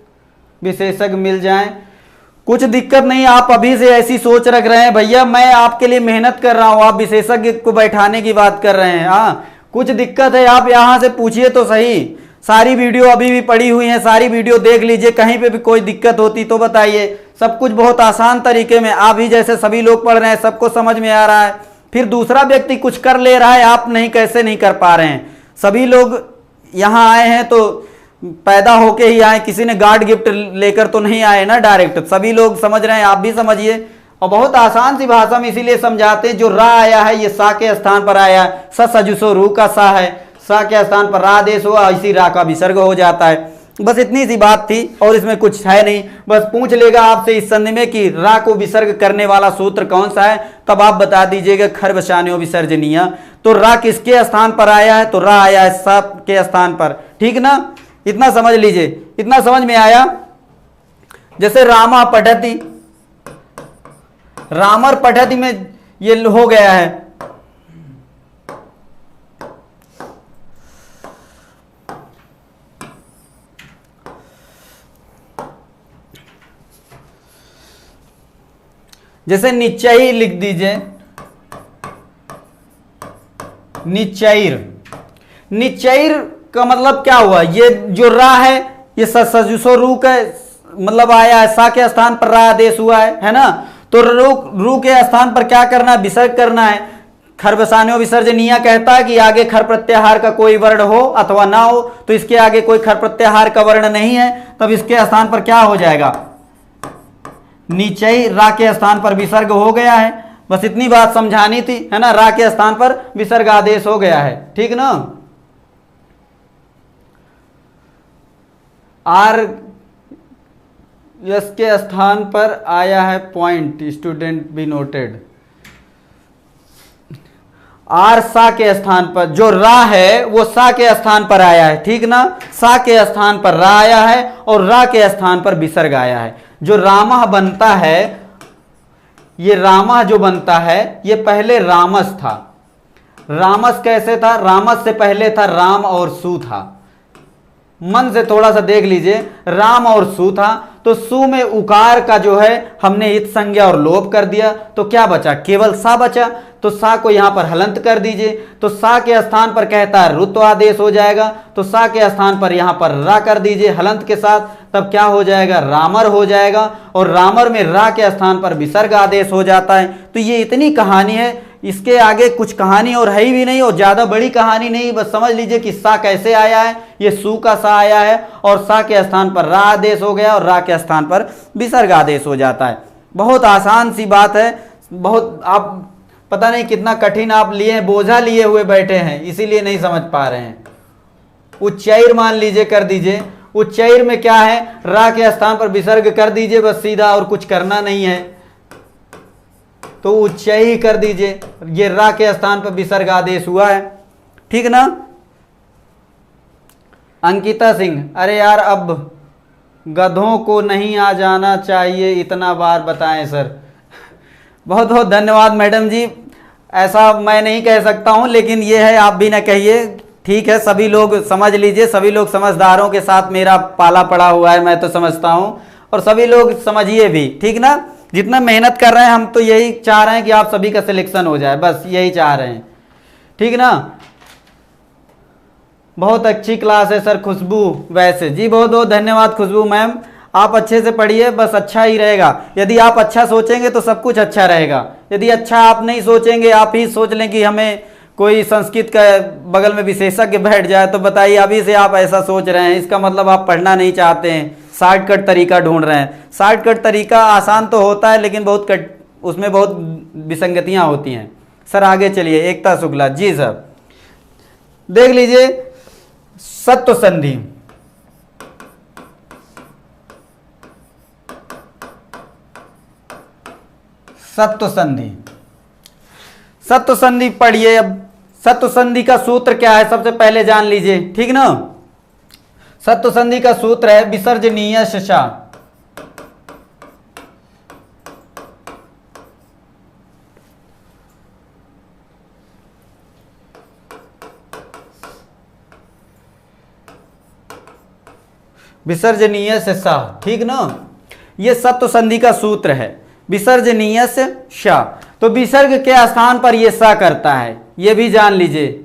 विशेषज्ञ मिल जाएं, कुछ दिक्कत नहीं, आप अभी से ऐसी सोच रख रहे हैं भैया मैं आपके लिए मेहनत कर रहा हूं, आप विशेषज्ञ को बैठाने की बात कर रहे हैं। हाँ कुछ दिक्कत है आप यहां से पूछिए तो सही, सारी वीडियो अभी भी पड़ी हुई है, सारी वीडियो देख लीजिए, कहीं पे भी कोई दिक्कत होती तो बताइए। सब कुछ बहुत आसान तरीके में, आप ही जैसे सभी लोग पढ़ रहे हैं, सबको समझ में आ रहा है, फिर दूसरा व्यक्ति कुछ कर ले रहा है, आप नहीं, कैसे नहीं कर पा रहे हैं। सभी लोग यहाँ आए हैं तो पैदा होके ही आए, किसी ने गार्ड गिफ्ट लेकर तो नहीं आए ना डायरेक्ट, सभी लोग समझ रहे हैं, आप भी समझिए। और बहुत आसान सी भाषा में इसीलिए समझाते हैं, जो रा आया है ये सा के स्थान पर आया है, सजुसो रू का सा है, सा के स्थान पर रा आदेश हुआ, इसी रा का विसर्ग हो जाता है। बस इतनी सी बात थी और इसमें कुछ है नहीं, बस पूछ लेगा आपसे इस संधि में कि रा को विसर्ग करने वाला सूत्र कौन सा है, तब आप बता दीजिएगा खरवशान्यो विसर्जनीय। तो रा किसके स्थान पर आया है, तो रा आया है सा के स्थान पर, ठीक ना, इतना समझ लीजिए। इतना समझ में आया। जैसे रामा पठति, रामर पठति में ये हो गया है, जैसे निश्चयी लिख दीजिए, निश्चयीर, निश्चयीर का मतलब क्या हुआ, ये जो रा है ये सजुसो रू का मतलब आया है, सा के स्थान पर रा आदेश हुआ है ना, तो रू के स्थान पर क्या करना है, विसर्ग करना है। खरवशान्यो विसर्जनीय कहता है कि आगे खर प्रत्याहार का कोई वर्ण हो अथवा ना हो, तो इसके आगे कोई खर प्रत्याहार का वर्ण नहीं है, तब इसके स्थान पर क्या हो जाएगा, नीचे रा के स्थान पर विसर्ग हो गया है। बस इतनी बात समझानी थी, है ना, रा के स्थान पर विसर्ग आदेश हो गया है, ठीक ना। आर यस के स्थान पर आया है पॉइंट, स्टूडेंट बी नोटेड। आर सा के स्थान पर, जो रा है वो सा के स्थान पर आया है, ठीक ना, सा के स्थान पर रा आया है और रा के स्थान पर विसर्ग आया है। जो रामः बनता है, ये रामः जो बनता है ये पहले रामस था। रामस कैसे था, रामस से पहले था राम और सु था। मन से थोड़ा सा देख लीजिए, राम और सु था, तो सु में उकार का जो है हमने इत संज्ञा और लोप कर दिया, तो क्या बचा, केवल सा बचा, तो सा को यहां पर हलंत कर दीजिए, तो सा के स्थान पर कहता है रुत्व आदेश हो जाएगा, तो सा के स्थान पर यहां पर रा कर दीजिए हलंत के साथ, तब क्या हो जाएगा, रामर हो जाएगा, और रामर में रा के स्थान पर विसर्ग आदेश हो जाता है। तो ये इतनी कहानी है, इसके आगे कुछ कहानी और है ही भी नहीं, और ज्यादा बड़ी कहानी नहीं, बस समझ लीजिए कि सा कैसे आया है, ये सु का सा आया है और सा के स्थान पर रा आदेश हो गया और रा के स्थान पर विसर्ग आदेश हो जाता है। बहुत आसान सी बात है, बहुत आप पता नहीं कितना कठिन आप लिए हैं, बोझा लिए हुए बैठे हैं, इसीलिए नहीं समझ पा रहे हैं। उच्चैर मान लीजिए, कर दीजिए। उच्चैर में क्या है, रा के स्थान पर विसर्ग कर दीजिए बस सीधा, और कुछ करना नहीं है, तो उच्चैर कर दीजिए। ये रा के स्थान पर विसर्ग आदेश हुआ है, ठीक ना। अंकिता सिंह, अरे यार अब गधों को नहीं आ जाना चाहिए, इतना बार बताएं सर। बहुत बहुत धन्यवाद मैडम जी, ऐसा मैं नहीं कह सकता हूं, लेकिन ये है आप भी ना कहिए, ठीक है। सभी लोग समझ लीजिए, सभी लोग समझदारों के साथ मेरा पाला पड़ा हुआ है, मैं तो समझता हूं, और सभी लोग समझिए भी, ठीक ना। जितना मेहनत कर रहे हैं हम तो यही चाह रहे हैं कि आप सभी का सिलेक्शन हो जाए, बस यही चाह रहे हैं, ठीक ना। बहुत अच्छी क्लास है सर खुशबू वैसे जी, बहुत बहुत धन्यवाद खुशबू मैम, आप अच्छे से पढ़िए, बस अच्छा ही रहेगा। यदि आप अच्छा सोचेंगे तो सब कुछ अच्छा रहेगा। यदि अच्छा आप नहीं सोचेंगे, आप ही सोच लें कि हमें कोई संस्कृत का बगल में विशेषज्ञ बैठ जाए, तो बताइए अभी से आप ऐसा सोच रहे हैं, इसका मतलब आप पढ़ना नहीं चाहते हैं, शॉर्टकट तरीका ढूंढ रहे हैं। शॉर्टकट तरीका आसान तो होता है, लेकिन उसमें बहुत विसंगतियां होती हैं। सर आगे चलिए, एकता शुक्ला जी सर, देख लीजिए सत्व संधि। सत्व संधि, सत्व संधि पढ़िए। अब सत्व संधि का सूत्र क्या है सबसे पहले जान लीजिए, ठीक ना। सत्व संधि का सूत्र है विसर्जनीय शशा। विसर्जनीय से सा, ठीक ना। ये सत्व संधि का सूत्र है, विसर्जनीय से शा, तो विसर्ग के स्थान पर ये सा करता है, ये भी जान लीजिए।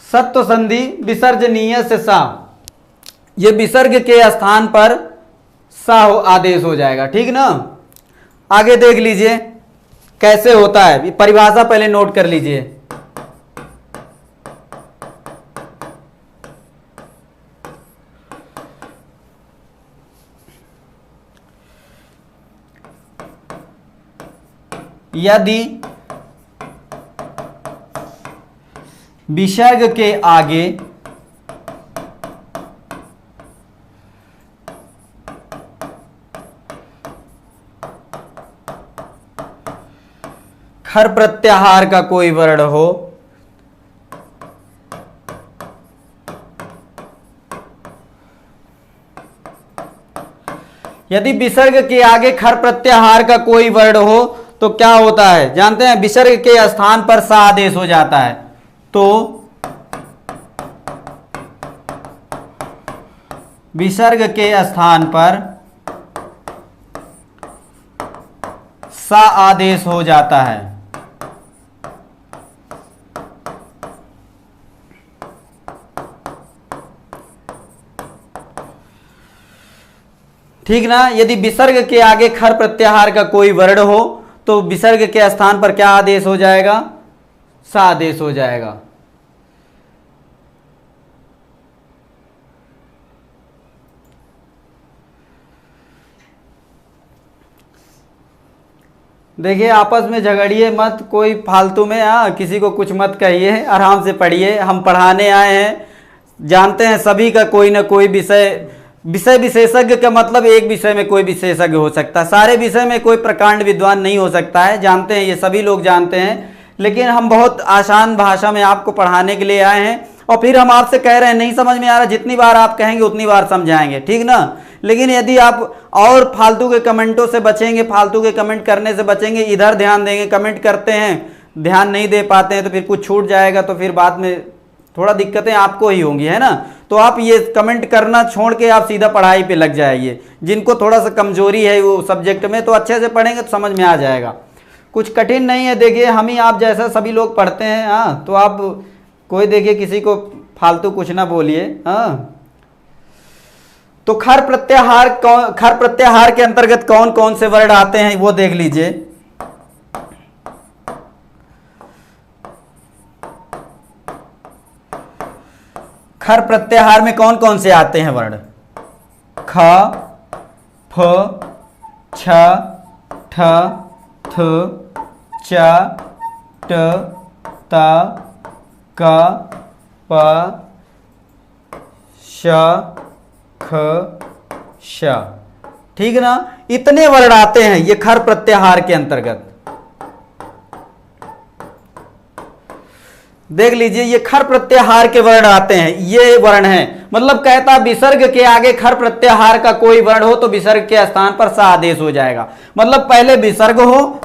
सत्व संधि विसर्जनीय से सा, ये विसर्ग के स्थान पर सा आदेश हो जाएगा, ठीक ना। आगे देख लीजिए कैसे होता है, परिभाषा पहले नोट कर लीजिए। यदि विसर्ग के आगे खर प्रत्याहार का कोई वर्ण हो, यदि विसर्ग के आगे खर प्रत्याहार का कोई वर्ण हो तो क्या होता है जानते हैं, विसर्ग के स्थान पर सा आदेश हो जाता है। तो विसर्ग के स्थान पर सा आदेश हो जाता है। ठीक ना। यदि विसर्ग के आगे खर प्रत्याहार का कोई वर्ण हो तो विसर्ग के स्थान पर क्या आदेश हो जाएगा, सा आदेश हो जाएगा। देखिए आपस में झगड़िए मत, कोई फालतू में किसी को कुछ मत कहिए, आराम से पढ़िए। हम पढ़ाने आए हैं, जानते हैं सभी का कोई ना कोई विषय विशेषज्ञ का मतलब एक विषय में कोई विशेषज्ञ हो सकता है, सारे विषय में कोई प्रकांड विद्वान नहीं हो सकता है, जानते हैं, ये सभी लोग जानते हैं। लेकिन हम बहुत आसान भाषा में आपको पढ़ाने के लिए आए हैं, और फिर हम आपसे कह रहे हैं नहीं समझ में आ रहा, जितनी बार आप कहेंगे उतनी बार समझाएंगे, ठीक ना। लेकिन यदि आप और फालतू के कमेंटों से बचेंगे, फालतू के कमेंट करने से बचेंगे, इधर ध्यान देंगे, कमेंट करते हैं ध्यान नहीं दे पाते हैं तो फिर कुछ छूट जाएगा, तो फिर बाद में थोड़ा दिक्कतें आपको ही होंगी, है ना। तो आप ये कमेंट करना छोड़ के आप सीधा पढ़ाई पे लग जाइए। जिनको थोड़ा सा कमजोरी है वो सब्जेक्ट में, तो अच्छे से पढ़ेंगे तो समझ में आ जाएगा, कुछ कठिन नहीं है। देखिए हम ही आप जैसा सभी लोग पढ़ते हैं, हाँ, तो आप कोई देखिए किसी को फालतू कुछ ना बोलिए, हाँ। तो खर प्रत्याहार के अंतर्गत कौन कौन से वर्ड आते हैं वो देख लीजिए। खर प्रत्याहार में कौन कौन से आते हैं वर्ण? ख, फ, छ, ठ, थ, च, ट, त, क, प, श, ख, श। ठीक है ना, इतने वर्ण आते हैं ये खर प्रत्याहार के अंतर्गत। देख लीजिए, ये खर प्रत्याहार के वर्ण आते हैं, ये वर्ण हैं। मतलब कहता विसर्ग के आगे खर प्रत्याहार का कोई वर्ण हो तो विसर्ग के स्थान पर सा आदेश हो जाएगा। मतलब पहले विसर्ग हो,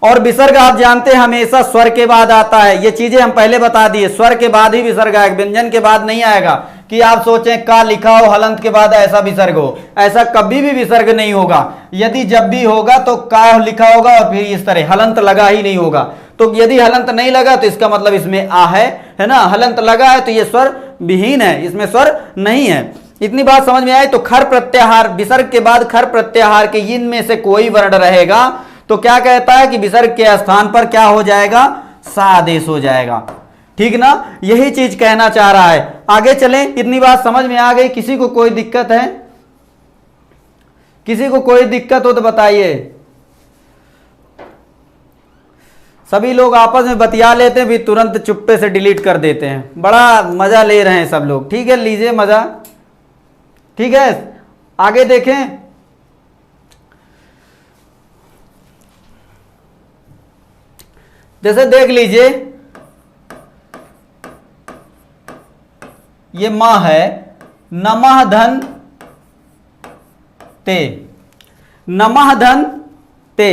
और विसर्ग आप जानते हैं हमेशा स्वर के बाद आता है। ये चीजें हम पहले बता दिए, स्वर के बाद ही विसर्ग आएगा, व्यंजन के बाद नहीं आएगा। कि आप सोचें का लिखा हो हलंत के बाद ऐसा विसर्ग हो, ऐसा कभी भी विसर्ग नहीं होगा। यदि जब भी होगा तो का लिखा होगा और फिर इस तरह हलंत लगा ही नहीं होगा। तो यदि हलंत नहीं लगा तो इसका मतलब इसमें आ है ना। हलंत लगा है तो ये स्वर विहीन है, इसमें स्वर नहीं है। इतनी बात समझ में आई। तो खर प्रत्याहार, विसर्ग के बाद खर प्रत्याहार के इनमें से कोई वर्ण रहेगा तो क्या कहता है कि विसर्ग के स्थान पर क्या हो जाएगा? सा आदेश हो जाएगा। ठीक ना, यही चीज कहना चाह रहा है। आगे चलें, इतनी बात समझ में आ गई? किसी को कोई दिक्कत है? किसी को कोई दिक्कत हो तो बताइए। सभी लोग आपस में बतिया लेते हैं, फिर तुरंत चुप्पे से डिलीट कर देते हैं। बड़ा मजा ले रहे हैं सब लोग। ठीक है, लीजिए मजा। ठीक है, आगे देखें। जैसे देख लीजिए, ये मां है, नमः धन ते, नमः धन ते।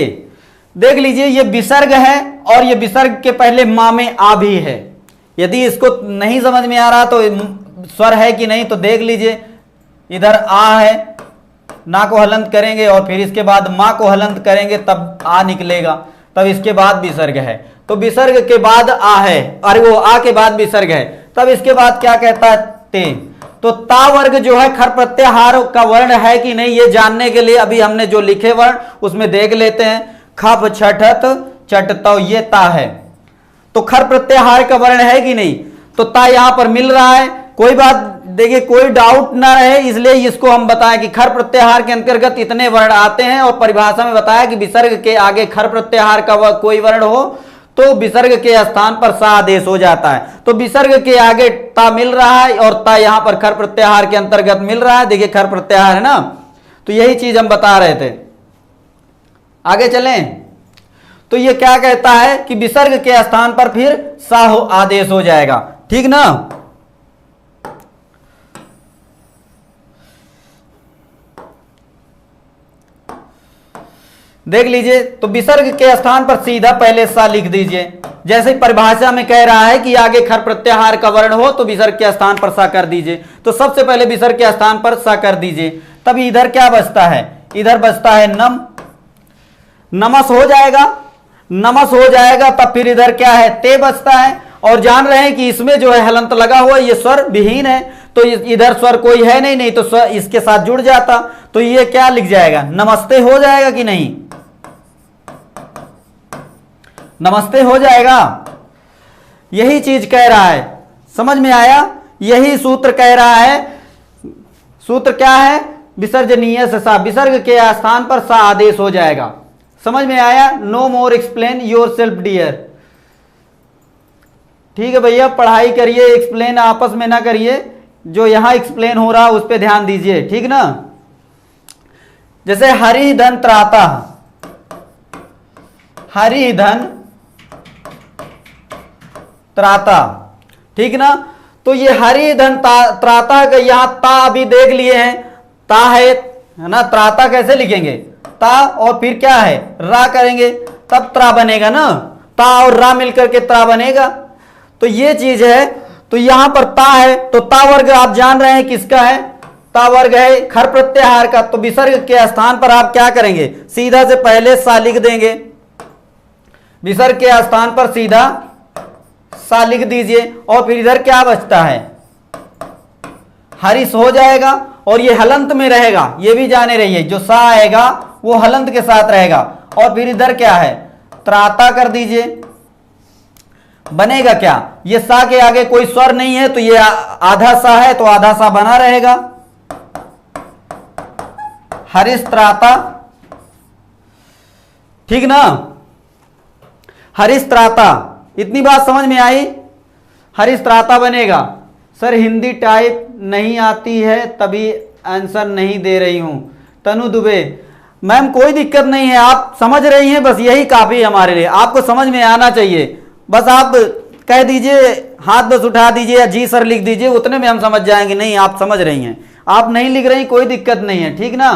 देख लीजिए, ये विसर्ग है और ये विसर्ग के पहले मां में आ भी है। यदि इसको नहीं समझ में आ रहा तो स्वर है कि नहीं तो देख लीजिए, इधर आ है, ना को हलंत करेंगे और फिर इसके बाद मां को हलंत करेंगे तब आ निकलेगा, तब इसके बाद विसर्ग है। तो विसर्ग के बाद आ है, अरे वो आ के बाद विसर्ग है, तब इसके बाद क्या कहता है? ते। तो ता वर्ग जो है खर प्रत्याहार का वर्ण है कि नहीं, ये जानने के लिए अभी हमने जो लिखे वर्ण उसमें देख लेते हैं। खप, छठत, चटतौ, ये ता है। तो खर प्रत्याहार का वर्ण है कि नहीं? तो ता यहां पर मिल रहा है। कोई बात, देखिए कोई डाउट ना रहे इसलिए इसको हम बताएं कि खर प्रत्याहार के अंतर्गत इतने वर्ण आते हैं। और परिभाषा में बताया कि विसर्ग के आगे खर प्रत्याहार का कोई वर्ण हो तो विसर्ग के स्थान पर सा आदेश हो जाता है। तो विसर्ग के आगे ता मिल रहा है और ता यहां पर खर प्रत्याहार के अंतर्गत मिल रहा है। देखिए खर प्रत्याहार है ना, तो यही चीज हम बता रहे थे। आगे चलें। तो ये क्या कहता है कि विसर्ग के स्थान पर फिर सा आदेश हो जाएगा। ठीक ना, देख लीजिए। तो विसर्ग के स्थान पर सीधा पहले सा लिख दीजिए। जैसे परिभाषा में कह रहा है कि आगे खर प्रत्याहार का वर्ण हो तो विसर्ग के स्थान पर सा कर दीजिए। तो सबसे पहले विसर्ग के स्थान पर सा कर दीजिए। तब इधर क्या बचता है? इधर बचता है नम, नमस हो जाएगा, नमस हो जाएगा। तब फिर इधर क्या है? ते बचता है। और जान रहे हैं कि इसमें जो है हलंत लगा हुआ ये स्वर विहीन है, तो इधर स्वर कोई है नहीं, नहीं तो स्वर इसके साथ जुड़ जाता। तो ये क्या लिख जाएगा? नमस्ते हो जाएगा कि नहीं? नमस्ते हो जाएगा। यही चीज कह रहा है, समझ में आया? यही सूत्र कह रहा है। सूत्र क्या है? विसर्जनीय से सा, विसर्ग के स्थान पर सा आदेश हो जाएगा। समझ में आया? No more explain yourself dear. ठीक है भैया, पढ़ाई करिए, एक्सप्लेन आपस में ना करिए। जो यहां एक्सप्लेन हो रहा है उस पर ध्यान दीजिए। ठीक ना, जैसे हरि धन त्राता, हरि धन त्राता। ठीक ना, तो ये हरि धन त्राता का यहां ता अभी देख लिए हैं, ता है ना। त्राता कैसे लिखेंगे? ता और फिर क्या है? रा करेंगे तब त्रा बनेगा ना। ता और रा मिलकर के त्रा बनेगा। तो ये चीज है। तो यहां पर ता है, तो ता वर्ग आप जान रहे हैं किसका है? ता वर्ग है खर प्रत्याहार का। तो विसर्ग के स्थान पर आप क्या करेंगे? सीधा से पहले सा लिख देंगे। विसर्ग के स्थान पर सीधा सा लिख दीजिए। और फिर इधर क्या बचता है? हरिस हो जाएगा और ये हलंत में रहेगा, ये भी जाने रहिए। जो सा आएगा वो हलंत के साथ रहेगा। और फिर इधर क्या है? त्राता कर दीजिए। बनेगा क्या? ये सा के आगे कोई स्वर नहीं है तो ये आधा सा है तो आधा सा बना रहेगा। हरिस्त्राता, ठीक ना? हरिस्त्राता, इतनी बात समझ में आई? हरिस्त्राता बनेगा। सर हिंदी टाइप नहीं आती है तभी आंसर नहीं दे रही हूं। तनु दुबे, मैम कोई दिक्कत नहीं है, आप समझ रही हैं, बस यही काफी है हमारे लिए। आपको समझ में आना चाहिए, बस आप कह दीजिए, हाथ बस उठा दीजिए या जी सर लिख दीजिए, उतने में हम समझ जाएंगे। नहीं आप समझ रही हैं, आप नहीं लिख रही कोई दिक्कत नहीं है, ठीक ना?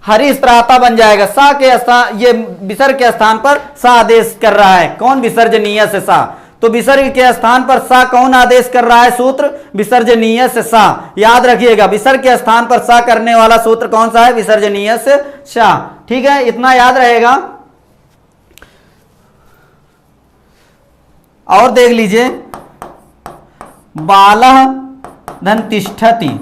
हरिस्त्राता बन जाएगा। सा के स्थान, ये विसर्ग के स्थान पर सा आदेश कर रहा है। कौन? विसर्जनीय से सा। तो विसर्ग के स्थान पर सा कौन आदेश कर रहा है? सूत्र विसर्जनीय से सा। याद रखिएगा, विसर्ग के स्थान पर सा करने वाला सूत्र कौन सा है? विसर्जनीय से सा। ठीक है, इतना याद रहेगा। और देख लीजिए, बालः धन तिष्ठति।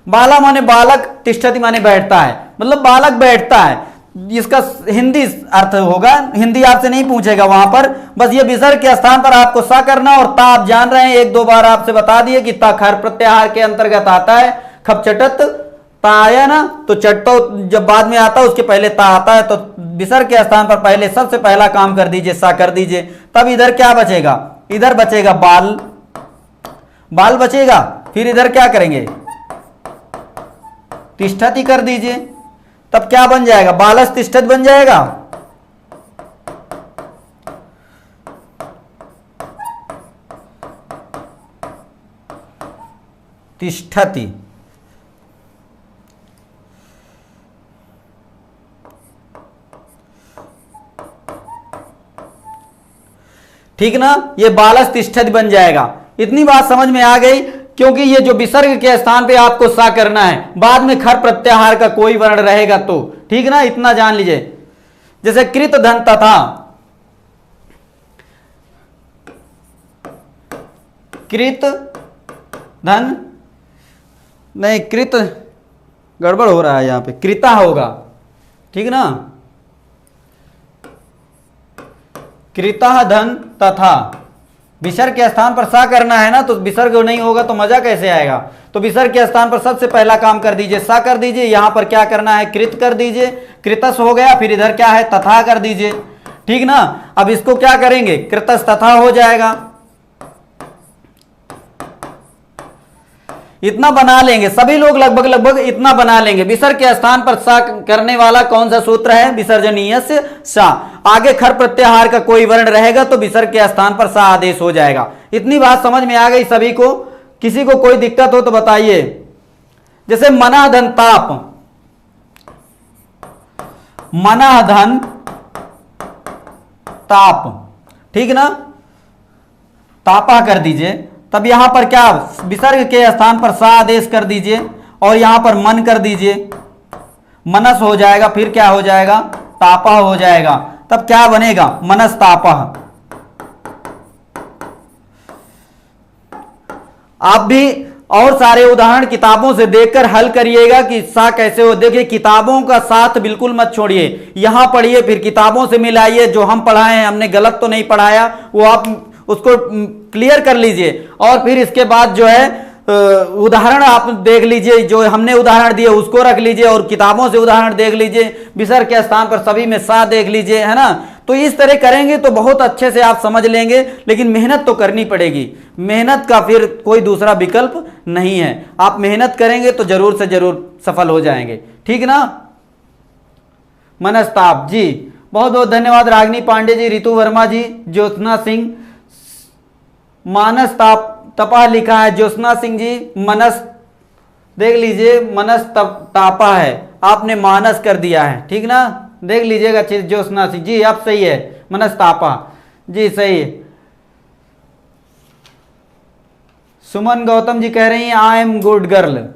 बाला माने बालक, तिष्ठति माने बैठता है, मतलब बालक बैठता है। इसका हिंदी अर्थ होगा, हिंदी आपसे नहीं पूछेगा वहां पर, बस ये विसर्ग के स्थान पर आपको सा करना। और ता आप जान रहे हैं, एक दो बार आपसे बता दिए कि ता खर प्रत्याहार के अंतर्गत आता है। खप चटत ता आया ना, तो चट्टो जब बाद में आता है उसके पहले ता आता है, तो विसर्ग के स्थान पर पहले सबसे पहला काम कर दीजिए, सा कर दीजिए। तब इधर क्या बचेगा? इधर बचेगा बाल, बाल बचेगा। फिर इधर क्या करेंगे? तिष्ठति कर दीजिए। तब क्या बन जाएगा? बालस तिष्ठत बन जाएगा। तिष्ठति, ठीक ना? ये बालस तिष्ठति बन जाएगा। इतनी बात समझ में आ गई, क्योंकि ये जो विसर्ग के स्थान पे आपको सा करना है, बाद में खर प्रत्याहार का कोई वर्ण रहेगा तो, ठीक ना? इतना जान लीजिए। जैसे कृत धन तथा, कृत धन नहीं, कृत गड़बड़ हो रहा है यहां पे, कृता होगा, ठीक ना? कृता धन तथा, विसर्ग के स्थान पर सा करना है ना, तो विसर्ग नहीं होगा तो मजा कैसे आएगा? तो विसर्ग के स्थान पर सबसे पहला काम कर दीजिए, सा कर दीजिए। यहां पर क्या करना है? कृत कर दीजिए, कृतस हो गया। फिर इधर क्या है? तथा कर दीजिए, ठीक ना? अब इसको क्या करेंगे? कृतस तथा हो जाएगा। इतना बना लेंगे सभी लोग, लगभग इतना बना लेंगे। विसर्ग के स्थान पर सा करने वाला कौन सा सूत्र है? विसर्जनीय से सा। आगे खर प्रत्याहार का कोई वर्ण रहेगा तो विसर्ग के स्थान पर सा आदेश हो जाएगा। इतनी बात समझ में आ गई सभी को? किसी को कोई दिक्कत हो तो बताइए। जैसे मना धन ताप, मना धन ताप, ठीक ना? तापा कर दीजिए। तब यहां पर क्या? विसर्ग के स्थान पर सा आदेश कर दीजिए और यहां पर मन कर दीजिए, मनस हो जाएगा। फिर क्या हो जाएगा? तापा हो जाएगा। तब क्या बनेगा? मनस तापः। आप भी और सारे उदाहरण किताबों से देखकर हल करिएगा कि सा कैसे हो। देखिए, किताबों का साथ बिल्कुल मत छोड़िए, यहां पढ़िए, फिर किताबों से मिलाइए। जो हम पढ़ाए हैं, हमने गलत तो नहीं पढ़ाया, वो आप उसको क्लियर कर लीजिए। और फिर इसके बाद जो है उदाहरण आप देख लीजिए, जो हमने उदाहरण दिए उसको रख लीजिए और किताबों से उदाहरण देख लीजिए। विसर्ग के स्थान पर सभी में सा देख लीजिए, है ना? तो इस तरह करेंगे तो बहुत अच्छे से आप समझ लेंगे। लेकिन मेहनत तो करनी पड़ेगी, मेहनत का फिर कोई दूसरा विकल्प नहीं है। आप मेहनत करेंगे तो जरूर से जरूर सफल हो जाएंगे, ठीक ना? मनस्ताप जी, बहुत बहुत धन्यवाद। रागिनी पांडे जी, रितु वर्मा जी, ज्योत्सना सिंह, मानस तपा लिखा है। ज्योत्सना सिंह जी, मनस देख लीजिए, मनस तापा है, आपने मानस कर दिया है, ठीक ना? देख लीजिएगा। ज्योत्सना सिंह जी, आप सही है, मनस तापा जी सही है। सुमन गौतम जी कह रही हैं आई एम गुड गर्ल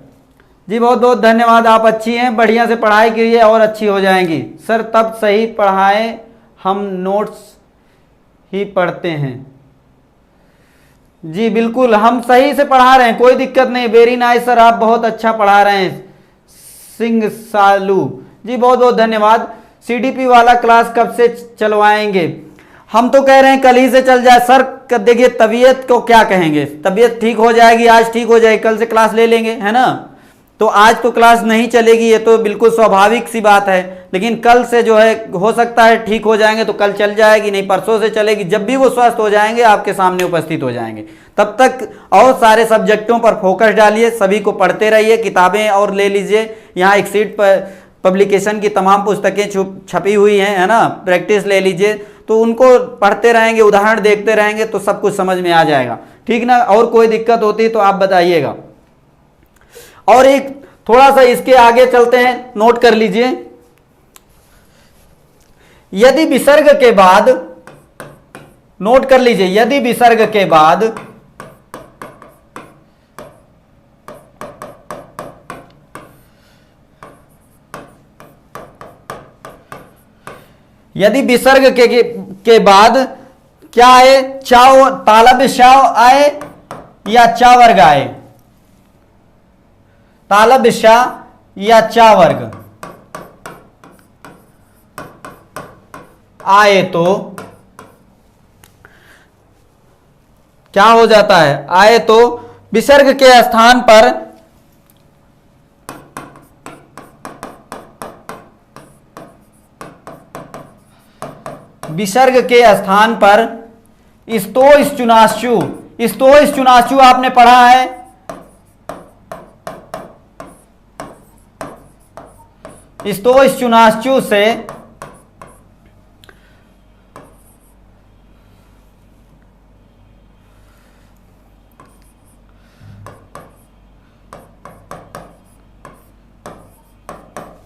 जी, बहुत बहुत धन्यवाद। आप अच्छी हैं, बढ़िया से पढ़ाई कीजिए और अच्छी हो जाएंगी। सर तब सही पढ़ाए, हम नोट्स ही पढ़ते हैं। जी बिल्कुल, हम सही से पढ़ा रहे हैं, कोई दिक्कत नहीं। वेरी नाइस सर, आप बहुत अच्छा पढ़ा रहे हैं। सिंह सालू जी, बहुत बहुत धन्यवाद। सीडीपी वाला क्लास कब से चलवाएंगे? हम तो कह रहे हैं कल ही से चल जाए सर। देखिए तबीयत को क्या कहेंगे, तबीयत ठीक हो जाएगी, आज ठीक हो जाएगी, कल से क्लास ले लेंगे, है ना। तो आज तो क्लास नहीं चलेगी, ये तो बिल्कुल स्वाभाविक सी बात है, लेकिन कल से जो है हो सकता है ठीक हो जाएंगे तो कल चल जाएगी, नहीं परसों से चलेगी। जब भी वो स्वस्थ हो जाएंगे आपके सामने उपस्थित हो जाएंगे। तब तक और सारे सब्जेक्टों पर फोकस डालिए, सभी को पढ़ते रहिए, किताबें और ले लीजिए। यहाँ एक सीट पर पब्लिकेशन की तमाम पुस्तकें छपी हुई हैं, है ना, प्रैक्टिस ले लीजिए। तो उनको पढ़ते रहेंगे, उदाहरण देखते रहेंगे तो सब कुछ समझ में आ जाएगा, ठीक ना। और कोई दिक्कत होती है तो आप बताइएगा। और एक थोड़ा सा इसके आगे चलते हैं, नोट कर लीजिए। यदि विसर्ग के बाद, नोट कर लीजिए, यदि विसर्ग के बाद के बाद क्या आए, चाव तालब शाव आए या चा वर्ग आए, तालब शाह या चा वर्ग आए तो क्या हो जाता है, आए तो विसर्ग के स्थान पर स्तो चुनाशु आपने पढ़ा है। चुनाशु से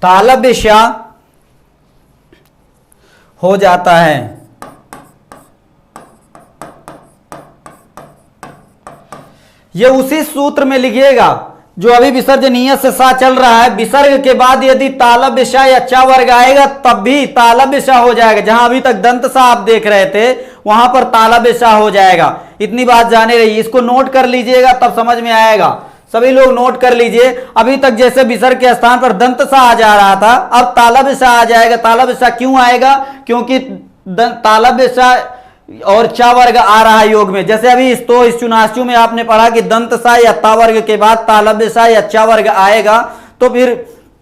तालब शाह हो जाता है। ये उसी सूत्र में लिखिएगा जो अभी विसर्जनीय से सा चल रहा है। विसर्ग के बाद यदि तालब शाह या चा वर्ग आएगा तब भी तालब शाह हो जाएगा। जहां अभी तक दंत सा आप देख रहे थे वहां पर तालब शाह हो जाएगा। इतनी बात जाने रही, इसको नोट कर लीजिएगा तब समझ में आएगा। सभी लोग नोट कर लीजिए। अभी तक जैसे विसर्ग के स्थान पर दंत सा आ जा रहा था, अब तालब शाह आ जाएगा। तालब शाह क्यों आएगा? क्योंकि तालब शाह और चा वर्ग आ रहा है योग में। जैसे अभी इस चुनाशु में आपने पढ़ा कि दंत सा या ता वर्ग के बाद तालब शाह या चा वर्ग आएगा तो फिर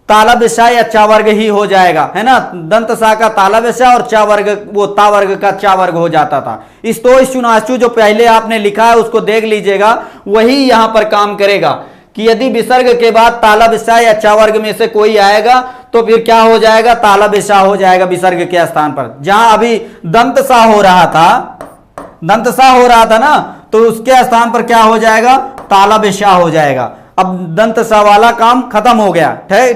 तालब शाह या चा वर्ग ही हो जाएगा, है ना। दंत सा का तालब शाह और चा वर्ग वो ता वर्ग का चा वर्ग हो जाता था। इस चुनाशु जो पहले आपने लिखा है उसको देख लीजिएगा, वही यहां पर काम करेगा कि यदि विसर्ग के बाद तालब शाह या चा वर्ग में से कोई आएगा तो फिर क्या हो जाएगा, तालब शाह हो जाएगा विसर्ग के स्थान पर। जहां अभी दंत सा हो रहा था ना, तो उसके स्थान पर क्या हो जाएगा, तालब शाह हो जाएगा। अब दंत सा वाला काम खत्म हो गया।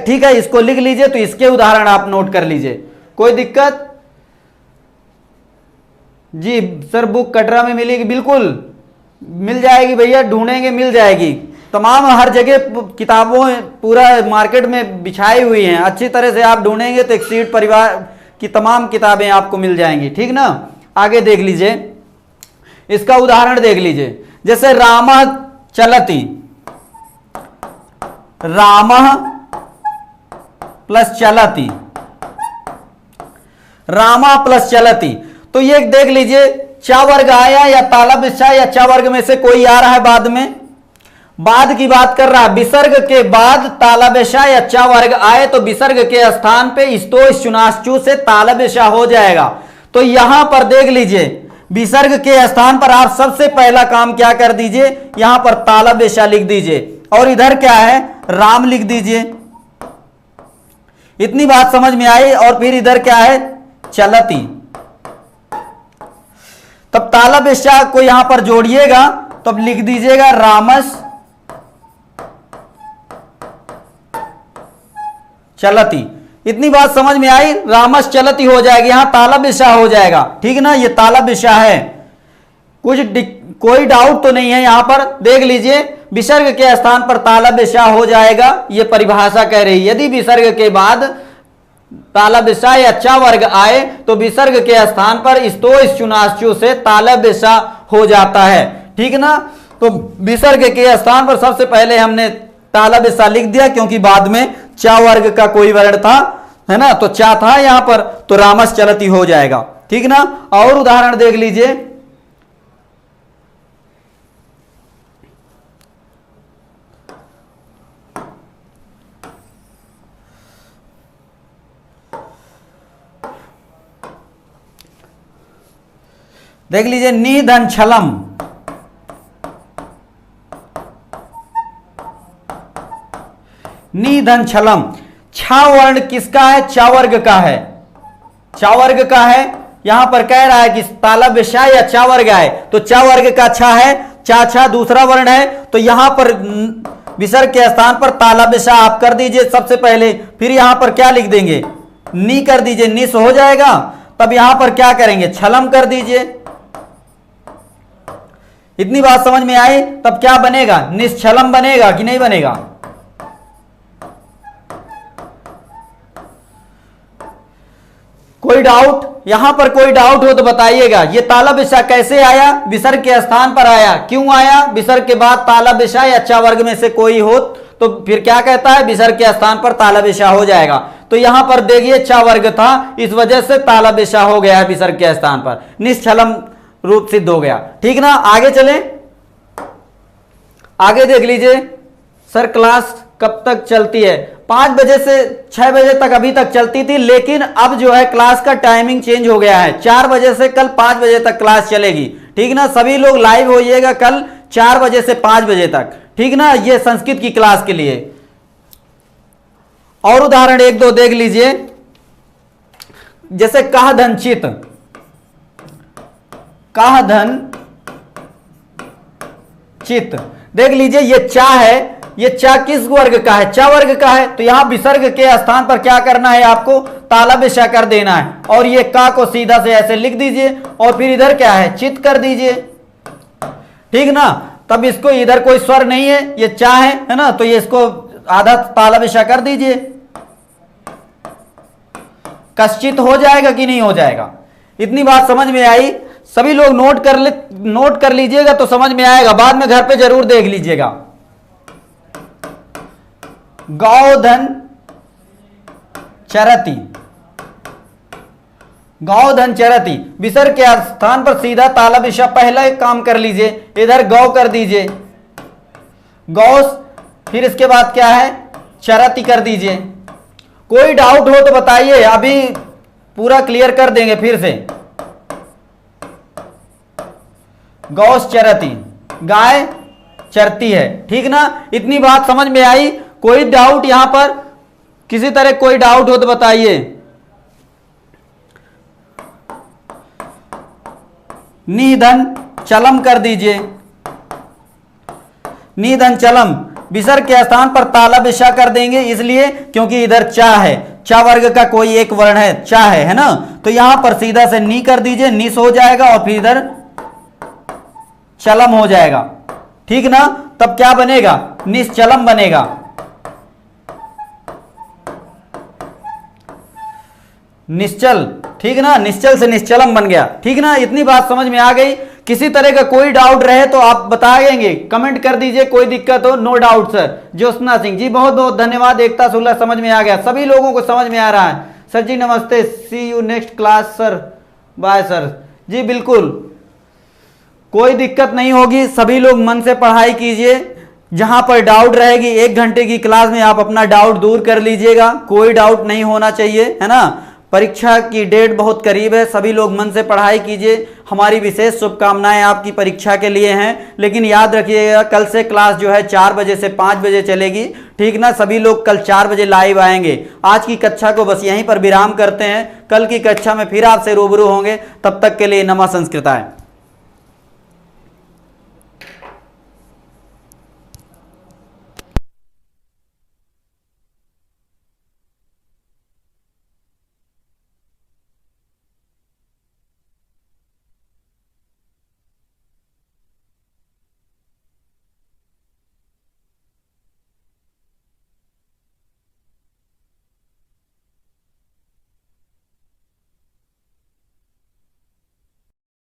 ठीक है, इसको लिख लीजिए। तो इसके उदाहरण आप नोट कर लीजिए। कोई दिक्कत? जी सर बुक कटरा में मिलेगी, बिल्कुल मिल जाएगी भैया, ढूंढेंगे मिल जाएगी। तमाम हर जगह किताबों पूरा मार्केट में बिछाई हुई हैं। अच्छी तरह से आप ढूंढेंगे तो एक सीट परिवार की तमाम किताबें आपको मिल जाएंगी, ठीक ना। आगे देख लीजिए, इसका उदाहरण देख लीजिए। जैसे रामः चलति, रामः प्लस चलति, रामा प्लस चलति। तो ये देख लीजिए, चा वर्ग आया या तालब शाह या चा वर्ग में से कोई आ रहा है बाद में, बाद की बात कर रहा है। विसर्ग के बाद तालब शाह या चा वर्ग आए तो विसर्ग के स्थान पे स्तो चुनाशु से तालब शाह हो जाएगा। तो यहां पर देख लीजिए, विसर्ग के स्थान पर आप सबसे पहला काम क्या कर दीजिए, यहां पर तालब शाह लिख दीजिए और इधर क्या है, राम लिख दीजिए। इतनी बात समझ में आई। और फिर इधर क्या है, चलती। तब तालब शाह को यहां पर जोड़िएगा, तब लिख दीजिएगा रामस चलती। इतनी बात समझ में आई, रामस चलती हो जाएगी, यहां तालब शाह हो जाएगा, ठीक ना। ये तालब शाह है, कोई डाउट तो नहीं है। यहां पर देख लीजिए, विसर्ग के स्थान पर तालब शाह हो जाएगा, यह परिभाषा कह रही है। यदि विसर्ग के बाद तालब शाह या चा वर्ग आए तो विसर्ग के स्थान पर स्तो चुनाशु से तालब शाह हो जाता है, ठीक ना। तो विसर्ग के स्थान पर सबसे पहले हमने तालब शाह लिख दिया क्योंकि बाद में चा वर्ग का कोई वर्ण था है ना, तो चा था यहां पर, तो रामस चलती हो जाएगा। ठीक ना। और उदाहरण देख लीजिए, देख लीजिए, निधन छलम, निधन छलम। छा वर्ण किसका है? चा वर्ग का है, चा वर्ग का है। यहां पर कह रहा है कि तालव्य शा या चा वर्ग आए, तो चा वर्ग का छा है, चा छा दूसरा वर्ण है, तो यहां पर विसर्ग के स्थान पर तालव्य शा आप कर दीजिए सबसे पहले, फिर यहां पर क्या लिख देंगे? नी कर दीजिए, निस हो जाएगा। तब यहां पर क्या करेंगे? छलम कर दीजिए। इतनी बात समझ में आई? तब क्या बनेगा? निश्छलम बनेगा कि नहीं बनेगा? कोई डाउट? यहां पर कोई डाउट हो तो बताइएगा। ये तालव्य शा कैसे आया? विसर्ग के स्थान पर आया। क्यों आया? विसर्ग के बाद तालव्य शा या चा वर्ग में से कोई हो तो फिर क्या कहता है? विसर्ग के स्थान पर तालव्य शा हो जाएगा। तो यहां पर देखिए चा वर्ग था, इस वजह से तालव्य शा हो गया है विसर्ग के स्थान पर, निश्छलम रूप सिद्ध हो गया। ठीक ना। आगे चलें, आगे देख लीजिए। सर क्लास कब तक चलती है? 5 बजे से 6 बजे तक अभी तक चलती थी, लेकिन अब जो है क्लास का टाइमिंग चेंज हो गया है। 4 बजे से कल 5 बजे तक क्लास चलेगी। ठीक ना। सभी लोग लाइव होइएगा कल 4 बजे से 5 बजे तक। ठीक ना। ये संस्कृत की क्लास के लिए। और उदाहरण 1-2 देख लीजिए, जैसे कह धन चित, कह धन चित। देख लीजिए, ये चा है, ये चा किस वर्ग का है? चा वर्ग का है। तो यहां विसर्ग के स्थान पर क्या करना है? आपको तालव्य शा कर देना है, और ये का को सीधा से ऐसे लिख दीजिए, और फिर इधर क्या है? चित कर दीजिए। ठीक ना। तब इसको इधर कोई स्वर नहीं है, ये चा है ना, तो ये इसको आधा तालव्य शा कर दीजिए। कश्चित हो जाएगा कि नहीं हो जाएगा? इतनी बात समझ में आई? सभी लोग नोट कर लीजिएगा तो समझ में आएगा, बाद में घर पे जरूर देख लीजिएगा। गौधन चरती, गौधन चरती, विसर्ग के स्थान पर सीधा तालव्य शा पहले काम कर लीजिए, इधर गौ कर दीजिए, गौस, फिर इसके बाद क्या है? चरती कर दीजिए। कोई डाउट हो तो बताइए, अभी पूरा क्लियर कर देंगे फिर से। गौस चरती, गाय चरती है। ठीक ना। इतनी बात समझ में आई? कोई डाउट यहां पर? किसी तरह कोई डाउट हो तो बताइए। निधन चलम कर दीजिए, निधन चलम। विसर्ग के स्थान पर तालव्य शा कर देंगे, इसलिए क्योंकि इधर चा है, चा वर्ग का कोई एक वर्ण है, चा है ना। तो यहां पर सीधा से नी कर दीजिए, निस हो जाएगा, और फिर इधर चलम हो जाएगा। ठीक ना। तब क्या बनेगा? निश्चलम बनेगा। निश्चल। ठीक ना। निश्चल से निश्चलम बन गया। ठीक ना। इतनी बात समझ में आ गई? किसी तरह का कोई डाउट रहे तो आप बताएंगे, कमेंट कर दीजिए। कोई दिक्कत हो? No doubt sir. Jyotsna Singh ji बहुत बहुत धन्यवाद। एकता सुल्ला समझ में आ गया, सभी लोगों को समझ में आ रहा है। सर जी नमस्ते, see you next class sir, bye sir ji. बिल्कुल कोई दिक्कत नहीं होगी, सभी लोग मन से पढ़ाई कीजिए। जहां पर डाउट रहेगी 1 घंटे की क्लास में आप अपना डाउट दूर कर लीजिएगा, कोई डाउट नहीं होना चाहिए, है ना। परीक्षा की डेट बहुत करीब है, सभी लोग मन से पढ़ाई कीजिए। हमारी विशेष शुभकामनाएं आपकी परीक्षा के लिए हैं। लेकिन याद रखिएगा कल से क्लास जो है 4 बजे से 5 बजे चलेगी। ठीक ना। सभी लोग कल 4 बजे लाइव आएंगे। आज की कक्षा को बस यहीं पर विराम करते हैं, कल की कक्षा में फिर आपसे रूबरू होंगे। तब तक के लिए नमः संस्कृताय।